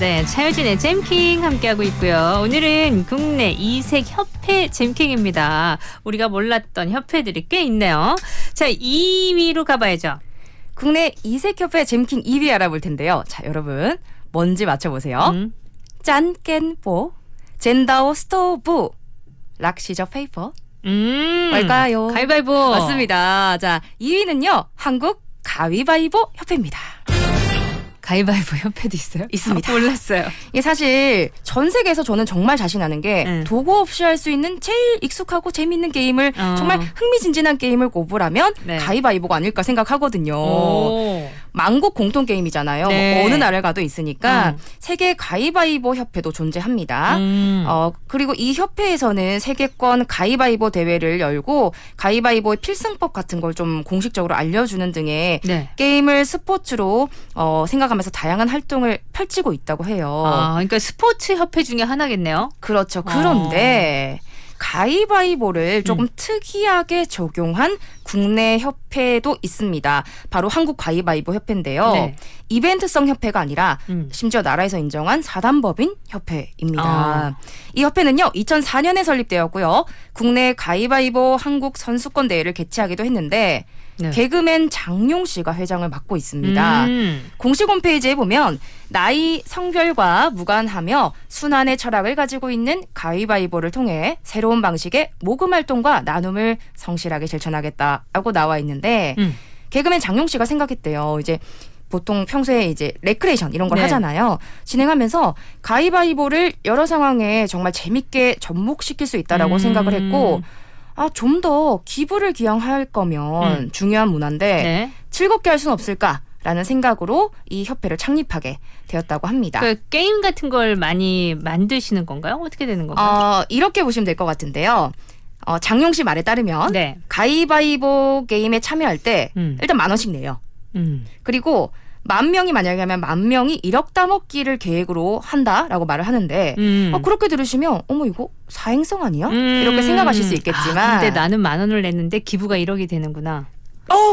네, 차효진의 잼킹 함께하고 있고요. 오늘은 국내 이색협회 잼킹입니다. 우리가 몰랐던 협회들이 꽤 있네요. 자, 2위로 가봐야죠. 국내 이색협회 잼킹 2위 알아볼 텐데요. 자, 여러분 뭔지 맞춰보세요. 짠깬뽀, 젠다오 스토브, 락시저 페이퍼. 뭘까요? 가위바위보. 맞습니다. 자, 2위는요. 한국 가위바위보 협회입니다. 가위바위보 협회도 있어요? 있습니다. 몰랐어요. 이게 사실 전 세계에서 저는 정말 자신하는 게 도구 없이 할 수 있는 제일 익숙하고 재미있는 게임을 정말 흥미진진한 게임을 꼽으라면 가위바위보가 아닐까 생각하거든요. 만국 공통 게임이잖아요. 네. 어느 나라를 가도 있으니까 세계 가위바위보 협회도 존재합니다. 그리고 이 협회에서는 세계권 가위바위보 대회를 열고 가위바위보의 필승법 같은 걸 좀 공식적으로 알려주는 등의 게임을 스포츠로 생각하면서 다양한 활동을 펼치고 있다고 해요. 그러니까 스포츠 협회 중에 하나겠네요. 그렇죠. 그런데 가위바위보를 조금 특이하게 적용한 국내 협회도 있습니다. 바로 한국 가위바위보 협회인데요. 네. 이벤트성 협회가 아니라 심지어 나라에서 인정한 사단법인 협회입니다. 이 협회는요 2004년에 설립되었고요. 국내 가위바위보 한국 선수권 대회를 개최하기도 했는데 개그맨 장용 씨가 회장을 맡고 있습니다. 공식 홈페이지에 보면 나이, 성별과 무관하며 순환의 철학을 가지고 있는 가위바위보를 통해 새로운 방식의 모금 활동과 나눔을 성실하게 실천하겠다라고 나와 있는데 개그맨 장용 씨가 생각했대요. 이제 보통 평소에 이제 레크레이션 이런 걸 하잖아요. 진행하면서 가위바위보를 여러 상황에 정말 재밌게 접목시킬 수 있다라고 생각을 했고 좀 더 기부를 기양할 거면 중요한 문화인데 즐겁게 할 수는 없을까라는 생각으로 이 협회를 창립하게 되었다고 합니다. 그 게임 같은 걸 많이 만드시는 건가요? 어떻게 되는 건가요? 이렇게 보시면 될 것 같은데요. 장용 씨 말에 따르면 가위바위보 게임에 참여할 때 일단 10,000원씩 내요. 그리고 10,000명이 만약에 하면 10,000명이 1억 따먹기를 계획으로 한다라고 말을 하는데 그렇게 들으시면 어머 이거 사행성 아니야? 이렇게 생각하실 수 있겠지만 근데 나는 10,000원을 냈는데 기부가 1억이 되는구나.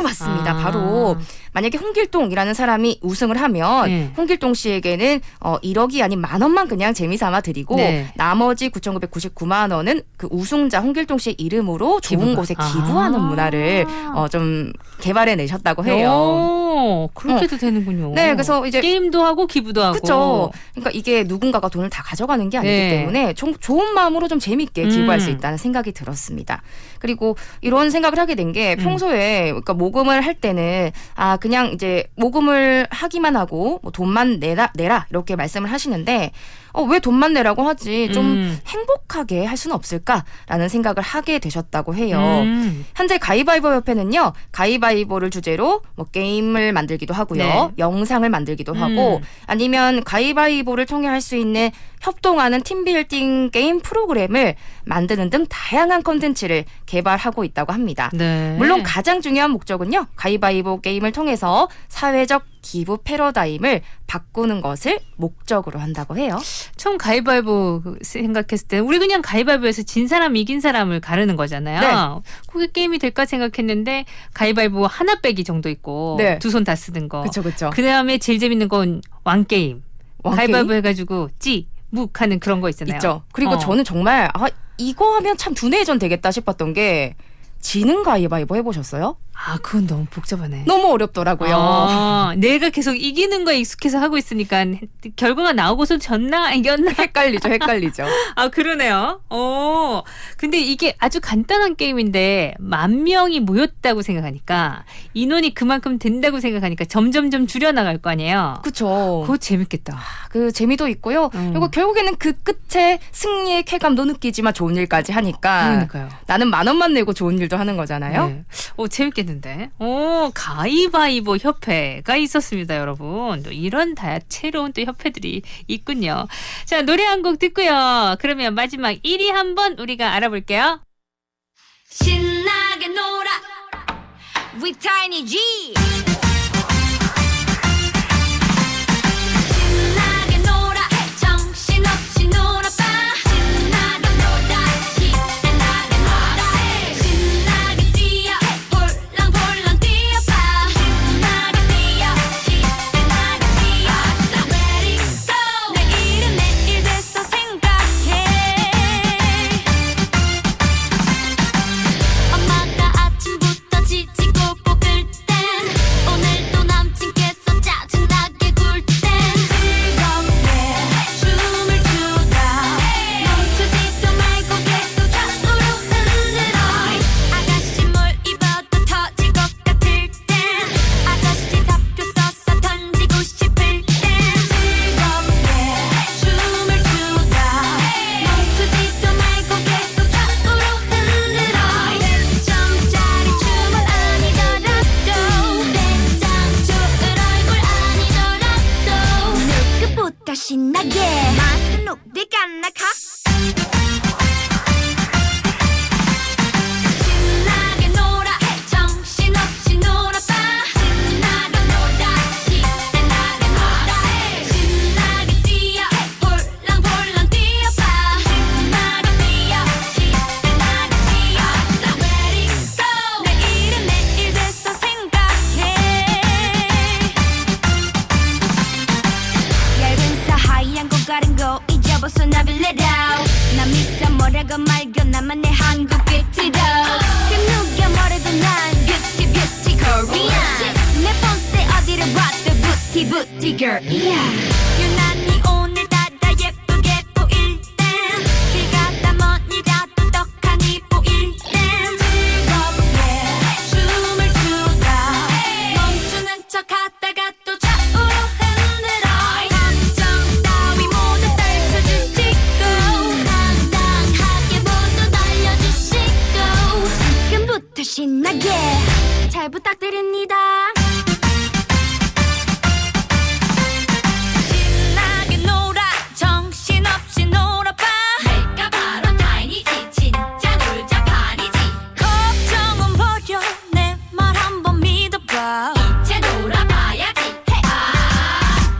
맞습니다. 바로 만약에 홍길동이라는 사람이 우승을 하면 홍길동 씨에게는 1억이 아닌 10,000원만 그냥 재미삼아 드리고 나머지 9,999만 원은 그 우승자 홍길동 씨의 이름으로 좋은 곳에 기부하는 문화를 좀 개발해 내셨다고 해요. 그렇게도 되는군요. 네, 그래서 이제 게임도 하고 기부도 하고. 그렇죠. 그러니까 이게 누군가가 돈을 다 가져가는 게 아니기 때문에 좋은 마음으로 좀 재밌게 기부할 수 있다는 생각이 들었습니다. 그리고 이런 생각을 하게 된 게 평소에 그러니까 모금을 할 때는 그냥 이제 모금을 하기만 하고 뭐 돈만 내라 이렇게 말씀을 하시는데 왜 돈만 내라고 하지? 좀 행복하게 할 수는 없을까라는 생각을 하게 되셨다고 해요. 현재 가위바위보 협회는요. 가위바위보를 주제로 뭐 게임을 만들기도 하고요. 영상을 만들기도 하고 아니면 가위바위보를 통해 할 수 있는 협동하는 팀빌딩 게임 프로그램을 만드는 등 다양한 콘텐츠를 개발하고 있다고 합니다. 물론 가장 중요한 목적은요. 가위바위보 게임을 통해서 사회적 기부 패러다임을 바꾸는 것을 목적으로 한다고 해요. 처음 가위바위보 생각했을 때 우리 그냥 가위바위보에서 진 사람 이긴 사람을 가르는 거잖아요. 그게 게임이 될까 생각했는데 가위바위보 하나 빼기 정도 있고 두 손 다 쓰는 거. 그렇죠. 그다음에 제일 재밌는 건 왕게임. 가위바위보 해가지고 묵 하는 그런 거 있잖아요. 있죠. 그리고 저는 정말 이거 하면 참 두뇌전 되겠다 싶었던 게 지능 가위바위보 해보셨어요? 그건 너무 복잡하네. 너무 어렵더라고요. 내가 계속 이기는 거에 익숙해서 하고 있으니까 결과가 나오고서 졌나 이겼나 헷갈리죠. 그러네요. 근데 이게 아주 간단한 게임인데 10,000명이 모였다고 생각하니까 인원이 그만큼 된다고 생각하니까 점점점 줄여나갈 거 아니에요. 그렇죠. 그거 재밌겠다. 그 재미도 있고요. 그리고 결국에는 그 끝에 승리의 쾌감도 느끼지만 좋은 일까지 하니까 그러니까요. 나는 10,000원만 내고 좋은 일도 하는 거잖아요. 재밌겠는데. 가위바위보 협회가 있었습니다, 여러분. 또 이런 다채로운 또 협회들이 있군요. 자, 노래 한 곡 듣고요. 그러면 마지막 1위 한번 우리가 알아볼게요. 신나게 놀아 with Tiny G. 신나게 놀아 정신없이 놀아봐. 신나게 놀아 신나게 놀아 신나게 뛰어 폴랑폴랑 뛰어봐. 신나게 뛰어 신나게 뛰어 Let it go. 내일은 내일 돼서 생각해. 엄마가 아침부터 지치고 볶을 땐 오늘도 남친께서 짜증나게 굴 땐 즐겁게 춤을 추다 멈추지도 말고 계속 좌우로 흔들어. 아가씨 뭘 입어도 터질 것 같을 땐 아저씨 사표 써서 던지고 싶을 땐 즐겁게 춤을 추다 멈추지도 말고 계속 좌우로 흔들어. 1점짜리 춤은 아니더라도 내장 좋을 얼굴 아니더라도 누구보다 신나게 맛은 우리가 나가. 신나게 놀아 정신없이 놀아봐. 신나게 놀아 신나게 놀아 신나게 뛰어 폴랑폴랑 뛰어봐. 신나게 뛰어 신나게 뛰어 Let it go. 내일은 내일 돼서 생각해. 얇은 사하얀 고가른 거 잊어버서 나를 let out. 난 미사 뭐라고 말고 나만의 한국 비트로. 그 누가 뭐래도 난 뷰티 뷰티 부티걸 유난히 오늘따라 예쁘게 보일 땐길 가다 머니 가도 떡하니 보일 땐 즐겁게 춤을 추다 멈추는 척 하다가 또 좌우로 흔들어 감정 따위 모두 떨쳐주시고 당당하게 모두 날려주시고 지금부터 신나게 잘 부탁드립니다. 신나게 놀아 정신없이 놀아봐 내가 바로 타이니지 진짜 놀자 파니지 걱정은 버려 내 말 한번 믿어봐 이제 놀아봐야지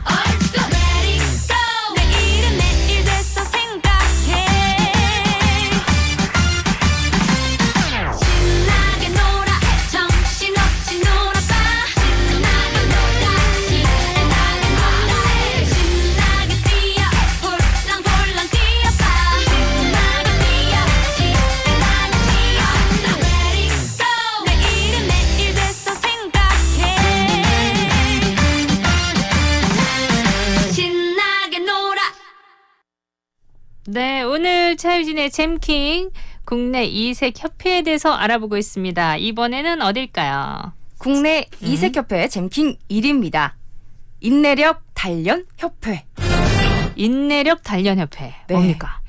얼쑤 Let it go 내일은 내일 돼서 생각해 신나게 놀아 정신없이 놀아봐 신나게 놀아 신나게 놀아 신나게 뛰어 폴랑폴랑 뛰어봐 신나게 뛰어 신나게 뛰어 Let it go 내일은 내일 돼서 생각해 신나게 놀아 네, 오늘 차유진의 잼킹 국내 이색 협회에 대해서 알아보고 있습니다. 이번에는 어딜까요? 국내 이색협회 잼킹 1위입니다. 인내력 단련 협회. 인내력 단련 협회. 뭡니까?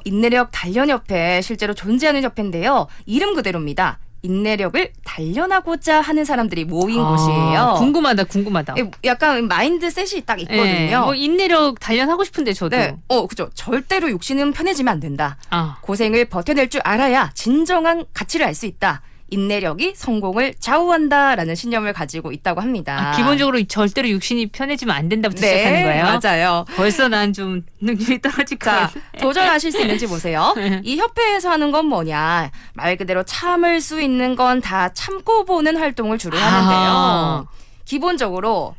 인내력 단련 협회 실제로 존재하는 협회인데요. 이름 그대로입니다. 인내력을 단련하고자 하는 사람들이 모인 곳이에요. 궁금하다. 약간 마인드셋이 딱 있거든요. 네, 뭐 인내력 단련하고 싶은데 저도. 네, 그죠. 절대로 욕심은 편해지면 안 된다. 고생을 버텨낼 줄 알아야 진정한 가치를 알 수 있다. 인내력이 성공을 좌우한다라는 신념을 가지고 있다고 합니다. 기본적으로 절대로 육신이 편해지면 안 된다부터 시작하는 거예요. 맞아요. 벌써 난 좀 능률이 떨어질 것 같아요. 도전하실 수 있는지 보세요. 이 협회에서 하는 건 뭐냐. 말 그대로 참을 수 있는 건 다 참고 보는 활동을 주로 하는데요. 기본적으로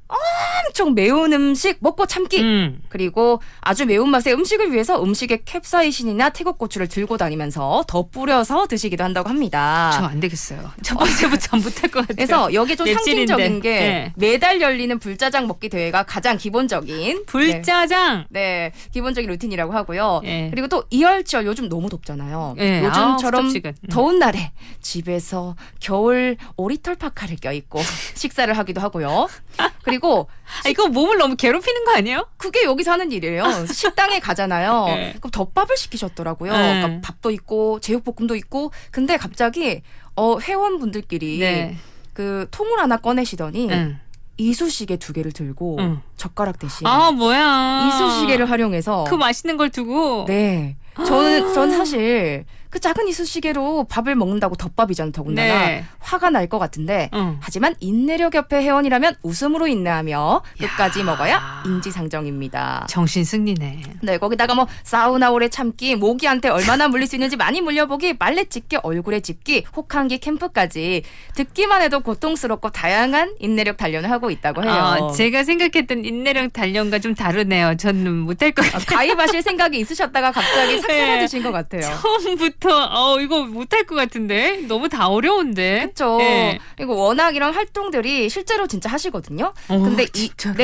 엄청 매운 음식 먹고 참기. 그리고 아주 매운맛의 음식을 위해서 음식에 캡사이신이나 태국고추를 들고 다니면서 더 뿌려서 드시기도 한다고 합니다. 저 안 되겠어요. 첫 번째부터 못할 것 같아요. 그래서 여기 좀 상징적인 게 네. 매달 열리는 불짜장 먹기 대회가 가장 기본적인 불짜장. 네, 기본적인 루틴이라고 하고요. 네. 그리고 또 이열치열 요즘 너무 덥잖아요. 네. 요즘처럼 스톱식은. 더운 날에 집에서 겨울 오리털 파카를 껴입고 식사를 하기도 하고요. 그리고 이거 몸을 너무 괴롭히는 거 아니에요? 그게 여기서 하는 일이에요. 식당에 가잖아요. 네. 그럼 덮밥을 시키셨더라고요. 네. 그러니까 밥도 있고 제육볶음도 있고. 근데 갑자기 회원분들끼리 그 통을 하나 꺼내시더니 이쑤시개 2개를 들고 젓가락 대신 뭐야 이쑤시개를 활용해서 그 맛있는 걸 두고. 네. 전 사실 그 작은 이쑤시개로 밥을 먹는다고 덮밥이잖아요. 더군다나 화가 날 것 같은데 하지만 인내력협회 회원이라면 웃음으로 인내하며 끝까지 먹어야 인지상정입니다. 정신 승리네. 네, 거기다가 뭐 사우나 오래 참기, 모기한테 얼마나 물릴 수 있는지 많이 물려보기, 말레 찢기, 얼굴에 짚기, 혹한기 캠프까지 듣기만 해도 고통스럽고 다양한 인내력 단련을 하고 있다고 해요. 제가 생각했던 인내력 단련과 좀 다르네요. 저는 못할 것 같아요. 가입하실 생각이 있으셨다가 갑자기 삭제해드신 것 같아요. 처음부터 이거 못할 것 같은데 너무 다 어려운데. 그렇죠. 그리고 워낙 이런 활동들이 실제로 진짜 하시거든요. 근데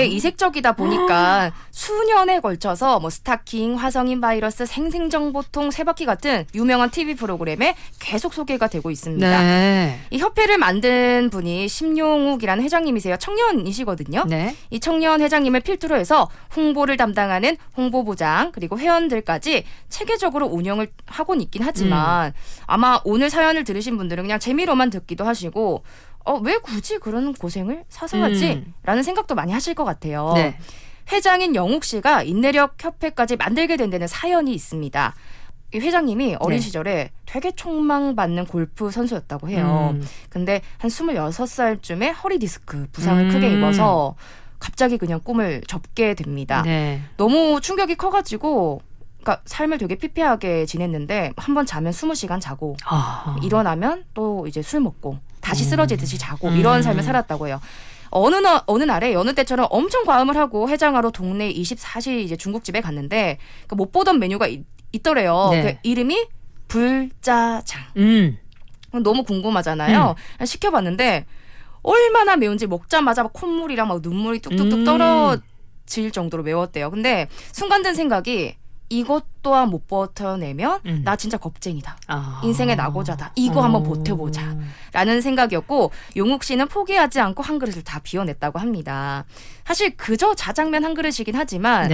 이색적이다 보니까 수년에 걸쳐서 뭐 스타킹, 화성인 바이러스, 생생정보통, 세바퀴 같은 유명한 TV 프로그램에 계속 소개가 되고 있습니다. 네. 이 협회를 만든 분이 심용욱이라는 회장님이세요. 청년이시거든요. 이 청년 회장님을 필두로 해서 홍보를 담당하는 홍보부장 그리고 회원들까지 체계적으로 운영을 하고는 있긴 하지만 아마 오늘 사연을 들으신 분들은 그냥 재미로만 듣기도 하시고 왜 굳이 그런 고생을 사서 하지? 라는 생각도 많이 하실 것 같아요. 회장인 영욱 씨가 인내력 협회까지 만들게 된 데는 사연이 있습니다. 이 회장님이 어린 시절에 되게 촉망받는 골프 선수였다고 해요. 근데 한 26살쯤에 허리 디스크 부상을 크게 입어서 갑자기 그냥 꿈을 접게 됩니다. 너무 충격이 커가지고 그러니까 삶을 되게 피폐하게 지냈는데 한번 자면 20시간 자고 일어나면 또 이제 술 먹고 다시 쓰러지듯이 자고 이런 삶을 살았다고 해요. 어느 날에 여느 때처럼 엄청 과음을 하고 해장하러 동네 24시 이제 중국집에 갔는데 그러니까 못 보던 메뉴가 있더래요. 그 이름이 불짜장. 너무 궁금하잖아요. 시켜봤는데 얼마나 매운지 먹자마자 막 콧물이랑 막 눈물이 뚝뚝뚝 떨어질 정도로 매웠대요. 근데 순간 든 생각이 이것 또한 못 버텨내면 나 진짜 겁쟁이다. 인생의 낙오자다. 이거 한번 버텨보자. 라는 생각이었고 용욱 씨는 포기하지 않고 한 그릇을 다 비워냈다고 합니다. 사실 그저 자장면 한 그릇이긴 하지만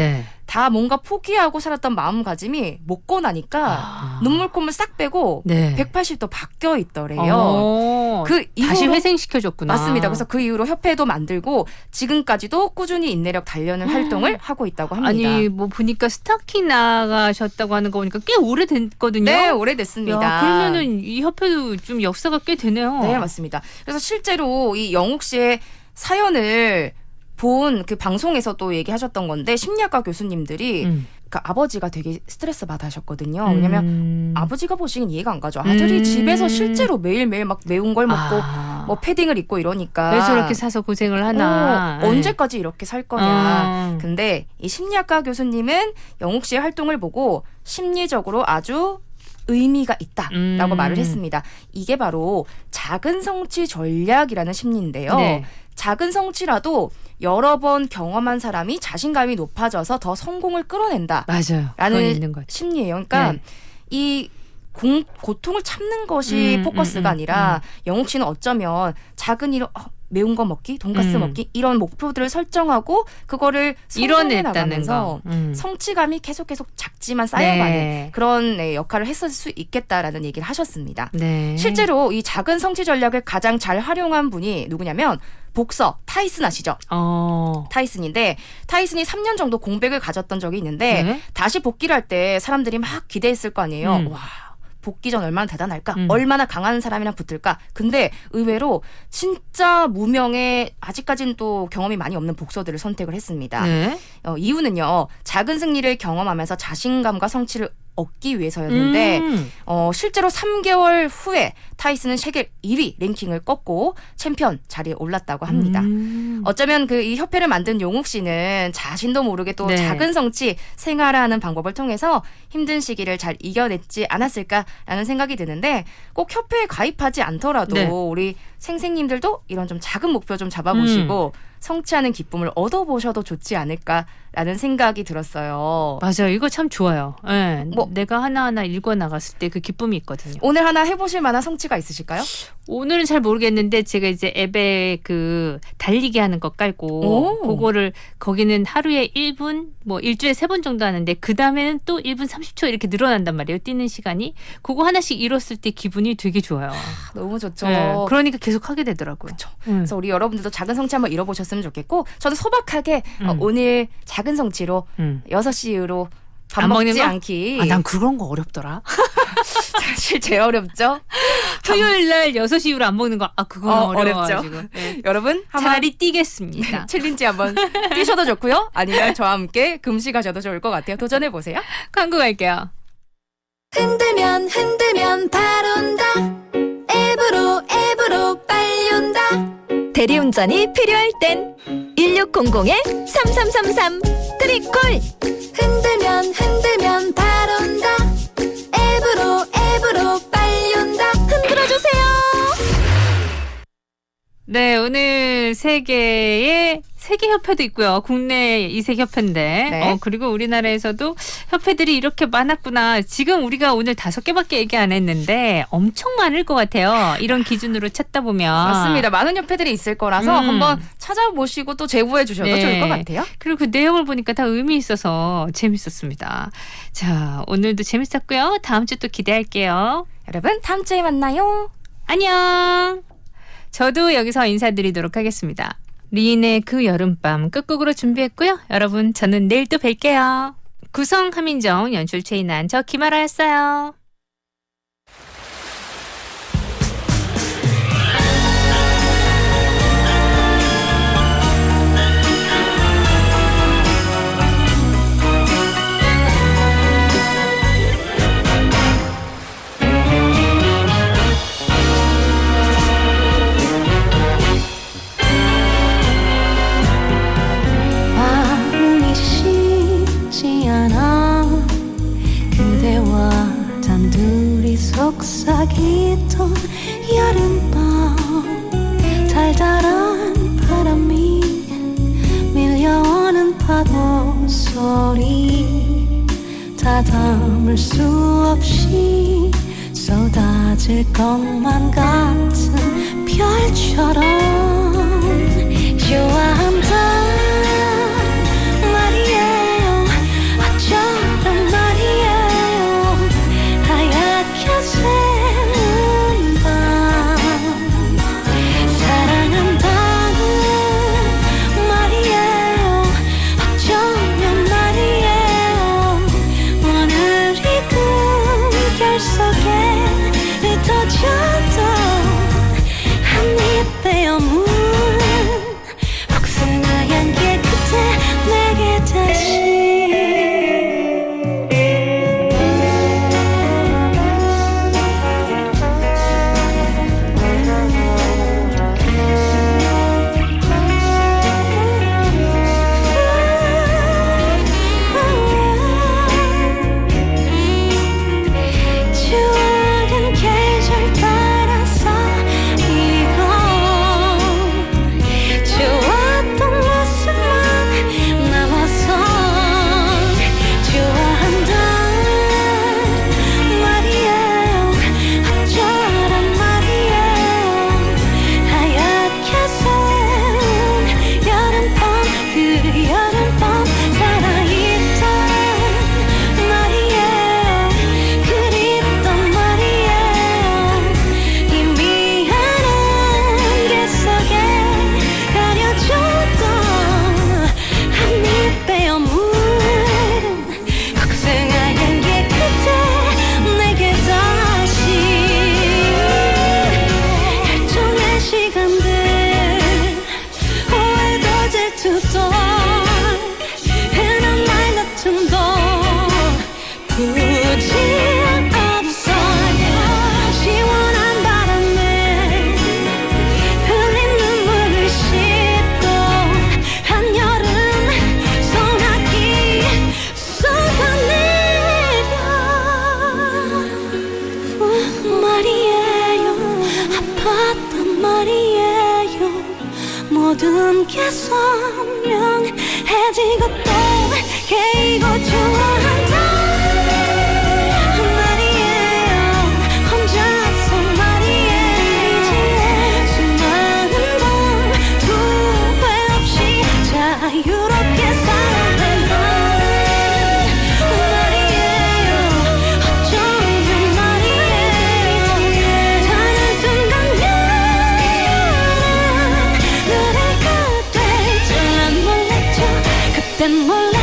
다 뭔가 포기하고 살았던 마음가짐이 먹고 나니까 눈물 콧물 싹 빼고 180도 바뀌어 있더래요. 그 이후로 다시 회생시켜줬구나. 맞습니다. 그래서 그 이후로 협회도 만들고 지금까지도 꾸준히 인내력 단련을 활동을 하고 있다고 합니다. 아니 뭐 보니까 스타킹 나가셨다고 하는 거 보니까 꽤 오래됐거든요. 네, 오래됐습니다. 야, 그러면은 이 협회도 좀 역사가 꽤 되네요. 네, 맞습니다. 그래서 실제로 이 영욱 씨의 사연을 본 그 방송에서 또 얘기하셨던 건데 심리학과 교수님들이 그러니까 아버지가 되게 스트레스 받으셨거든요. 왜냐면 아버지가 보시기엔 이해가 안 가죠. 아들이 집에서 실제로 매일매일 막 매운 걸 먹고 뭐 패딩을 입고 이러니까 왜 저렇게 사서 고생을 하나. 언제까지 이렇게 살 거냐. 근데 이 심리학과 교수님은 영욱 씨의 활동을 보고 심리적으로 아주 의미가 있다라고 말을 했습니다. 이게 바로 작은 성취 전략이라는 심리인데요. 네. 작은 성취라도 여러 번 경험한 사람이 자신감이 높아져서 더 성공을 끌어낸다. 맞아요. 라는 심리예요. 그러니까 이 고통을 참는 것이 포커스가 아니라 영욱 씨는 어쩌면 작은 일 매운 거 먹기, 돈가스 먹기 이런 목표들을 설정하고 그거를 성공해 나가면서 성취감이 계속 작지만 쌓여가는 그런 역할을 했을 수 있겠다라는 얘기를 하셨습니다. 실제로 이 작은 성취 전략을 가장 잘 활용한 분이 누구냐면 복서 타이슨 아시죠? 타이슨인데 타이슨이 3년 정도 공백을 가졌던 적이 있는데 다시 복귀를 할 때 사람들이 막 기대했을 거 아니에요. 와. 복귀 전 얼마나 대단할까? 얼마나 강한 사람이랑 붙을까? 근데 의외로 진짜 무명의 아직까지는 또 경험이 많이 없는 복서들을 선택을 했습니다. 이유는요. 작은 승리를 경험하면서 자신감과 성취를 얻기 위해서였는데 실제로 3개월 후에 타이슨은 세계 1위 랭킹을 꺾고 챔피언 자리에 올랐다고 합니다. 어쩌면 그 이 협회를 만든 용욱 씨는 자신도 모르게 또 작은 성취 생활하는 방법을 통해서 힘든 시기를 잘 이겨냈지 않았을까라는 생각이 드는데 꼭 협회에 가입하지 않더라도 우리 생생님들도 이런 좀 작은 목표 좀 잡아보시고 성취하는 기쁨을 얻어보셔도 좋지 않을까라는 생각이 들었어요. 맞아요. 이거 참 좋아요. 네. 내가 하나하나 읽어나갔을 때 그 기쁨이 있거든요. 오늘 하나 해보실 만한 성취가 있으실까요? 오늘은 잘 모르겠는데 제가 이제 앱에 그 달리기 하는 거 깔고 그거를 거기는 하루에 1분 뭐 일주일에 3번 정도 하는데 그 다음에는 또 1분 30초 이렇게 늘어난단 말이에요. 뛰는 시간이. 그거 하나씩 이뤘을 때 기분이 되게 좋아요. 너무 좋죠. 그러니까 계속 하게 되더라고요. 그렇죠. 그래서 우리 여러분들도 작은 성취 한번 이뤄보셨으면 좋겠고 저도 소박하게 오늘 작은 성취로 6시 이후로 밥 먹지 않기. 난 그런 거 어렵더라. 사실 제일 어렵죠. 토요일 날 6시 이후로 안 먹는 거. 그건 어렵죠. 여러분 차라리 뛰겠습니다. 챌린지 한번 뛰셔도 좋고요. 아니면 저와 함께 금식하셔도 좋을 것 같아요. 도전해보세요. 광고 갈게요. 흔들면 바로 온다. 앱으로 빨리 온다. 대리운전이 필요할 땐 1600-3333 트리콜. 흔들면 바로 온다. 앱으로 빨리 온다. 흔들어주세요. 네, 오늘 세계 협회도 있고요. 국내 이색 협회인데 그리고 우리나라에서도 협회들이 이렇게 많았구나. 지금 우리가 오늘 5개밖에 얘기 안 했는데 엄청 많을 것 같아요. 이런 기준으로 찾다 보면. 맞습니다. 많은 협회들이 있을 거라서 한번 찾아보시고 또 제보해 주셔도 좋을 것 같아요. 그리고 그 내용을 보니까 다 의미 있어서 재밌었습니다. 자, 오늘도 재밌었고요. 다음 주 또 기대할게요. 여러분 다음 주에 만나요. 안녕. 저도 여기서 인사드리도록 하겠습니다. 리인의 그 여름밤 끝곡으로 준비했고요. 여러분 저는 내일 또 뵐게요. 구성 함인정, 연출 최인한, 저 김아라였어요. 마음이 쉽지 않아 그대와 단둘이 속삭이던 여름밤 달달한 파도 소리 다 담을 수 없이 쏟아질 것만 같은 별처럼 좋아한다 말이에요. 어쩌면 말이에요. 하얗게 새는 밤 사랑한다는 말이에요. 어쩌면 말이에요. 오늘이 꿈결 속에 흩어져도 한입 베어 물 복숭아향 깨끗해 내게 다시 추억은 계절 따라서 이고 좋았던 모습만 남아서 좋아한다 말이에요. 어쩌란 말이에요. 하얗게 새운 여름밤 그 여름밤 살아있던 말이에요. 그립던 말이에요. 희미한 안개 속에 가려졌던 한입 베어 물은 복숭아 향기 끝에 내게 다시 일종의 시간들 오해도 질투도 흔한 말 다툼도 굳이 없어요. 시원한 바람에 흘린 눈물을 씻고 한여름 소나기 쏟아내려 말이에요. 아팠단 말이에요. 모든 게 선명해지고 또 개이고 좋아한다 말이에요. 혼자서 말이에요. 수많은 밤 후회 없이 자유롭게 살아간다 말이에요. 어쩌면 말이에요. 다른 순간들은 그래 그때 잘 몰랐죠. 그땐 몰랐죠.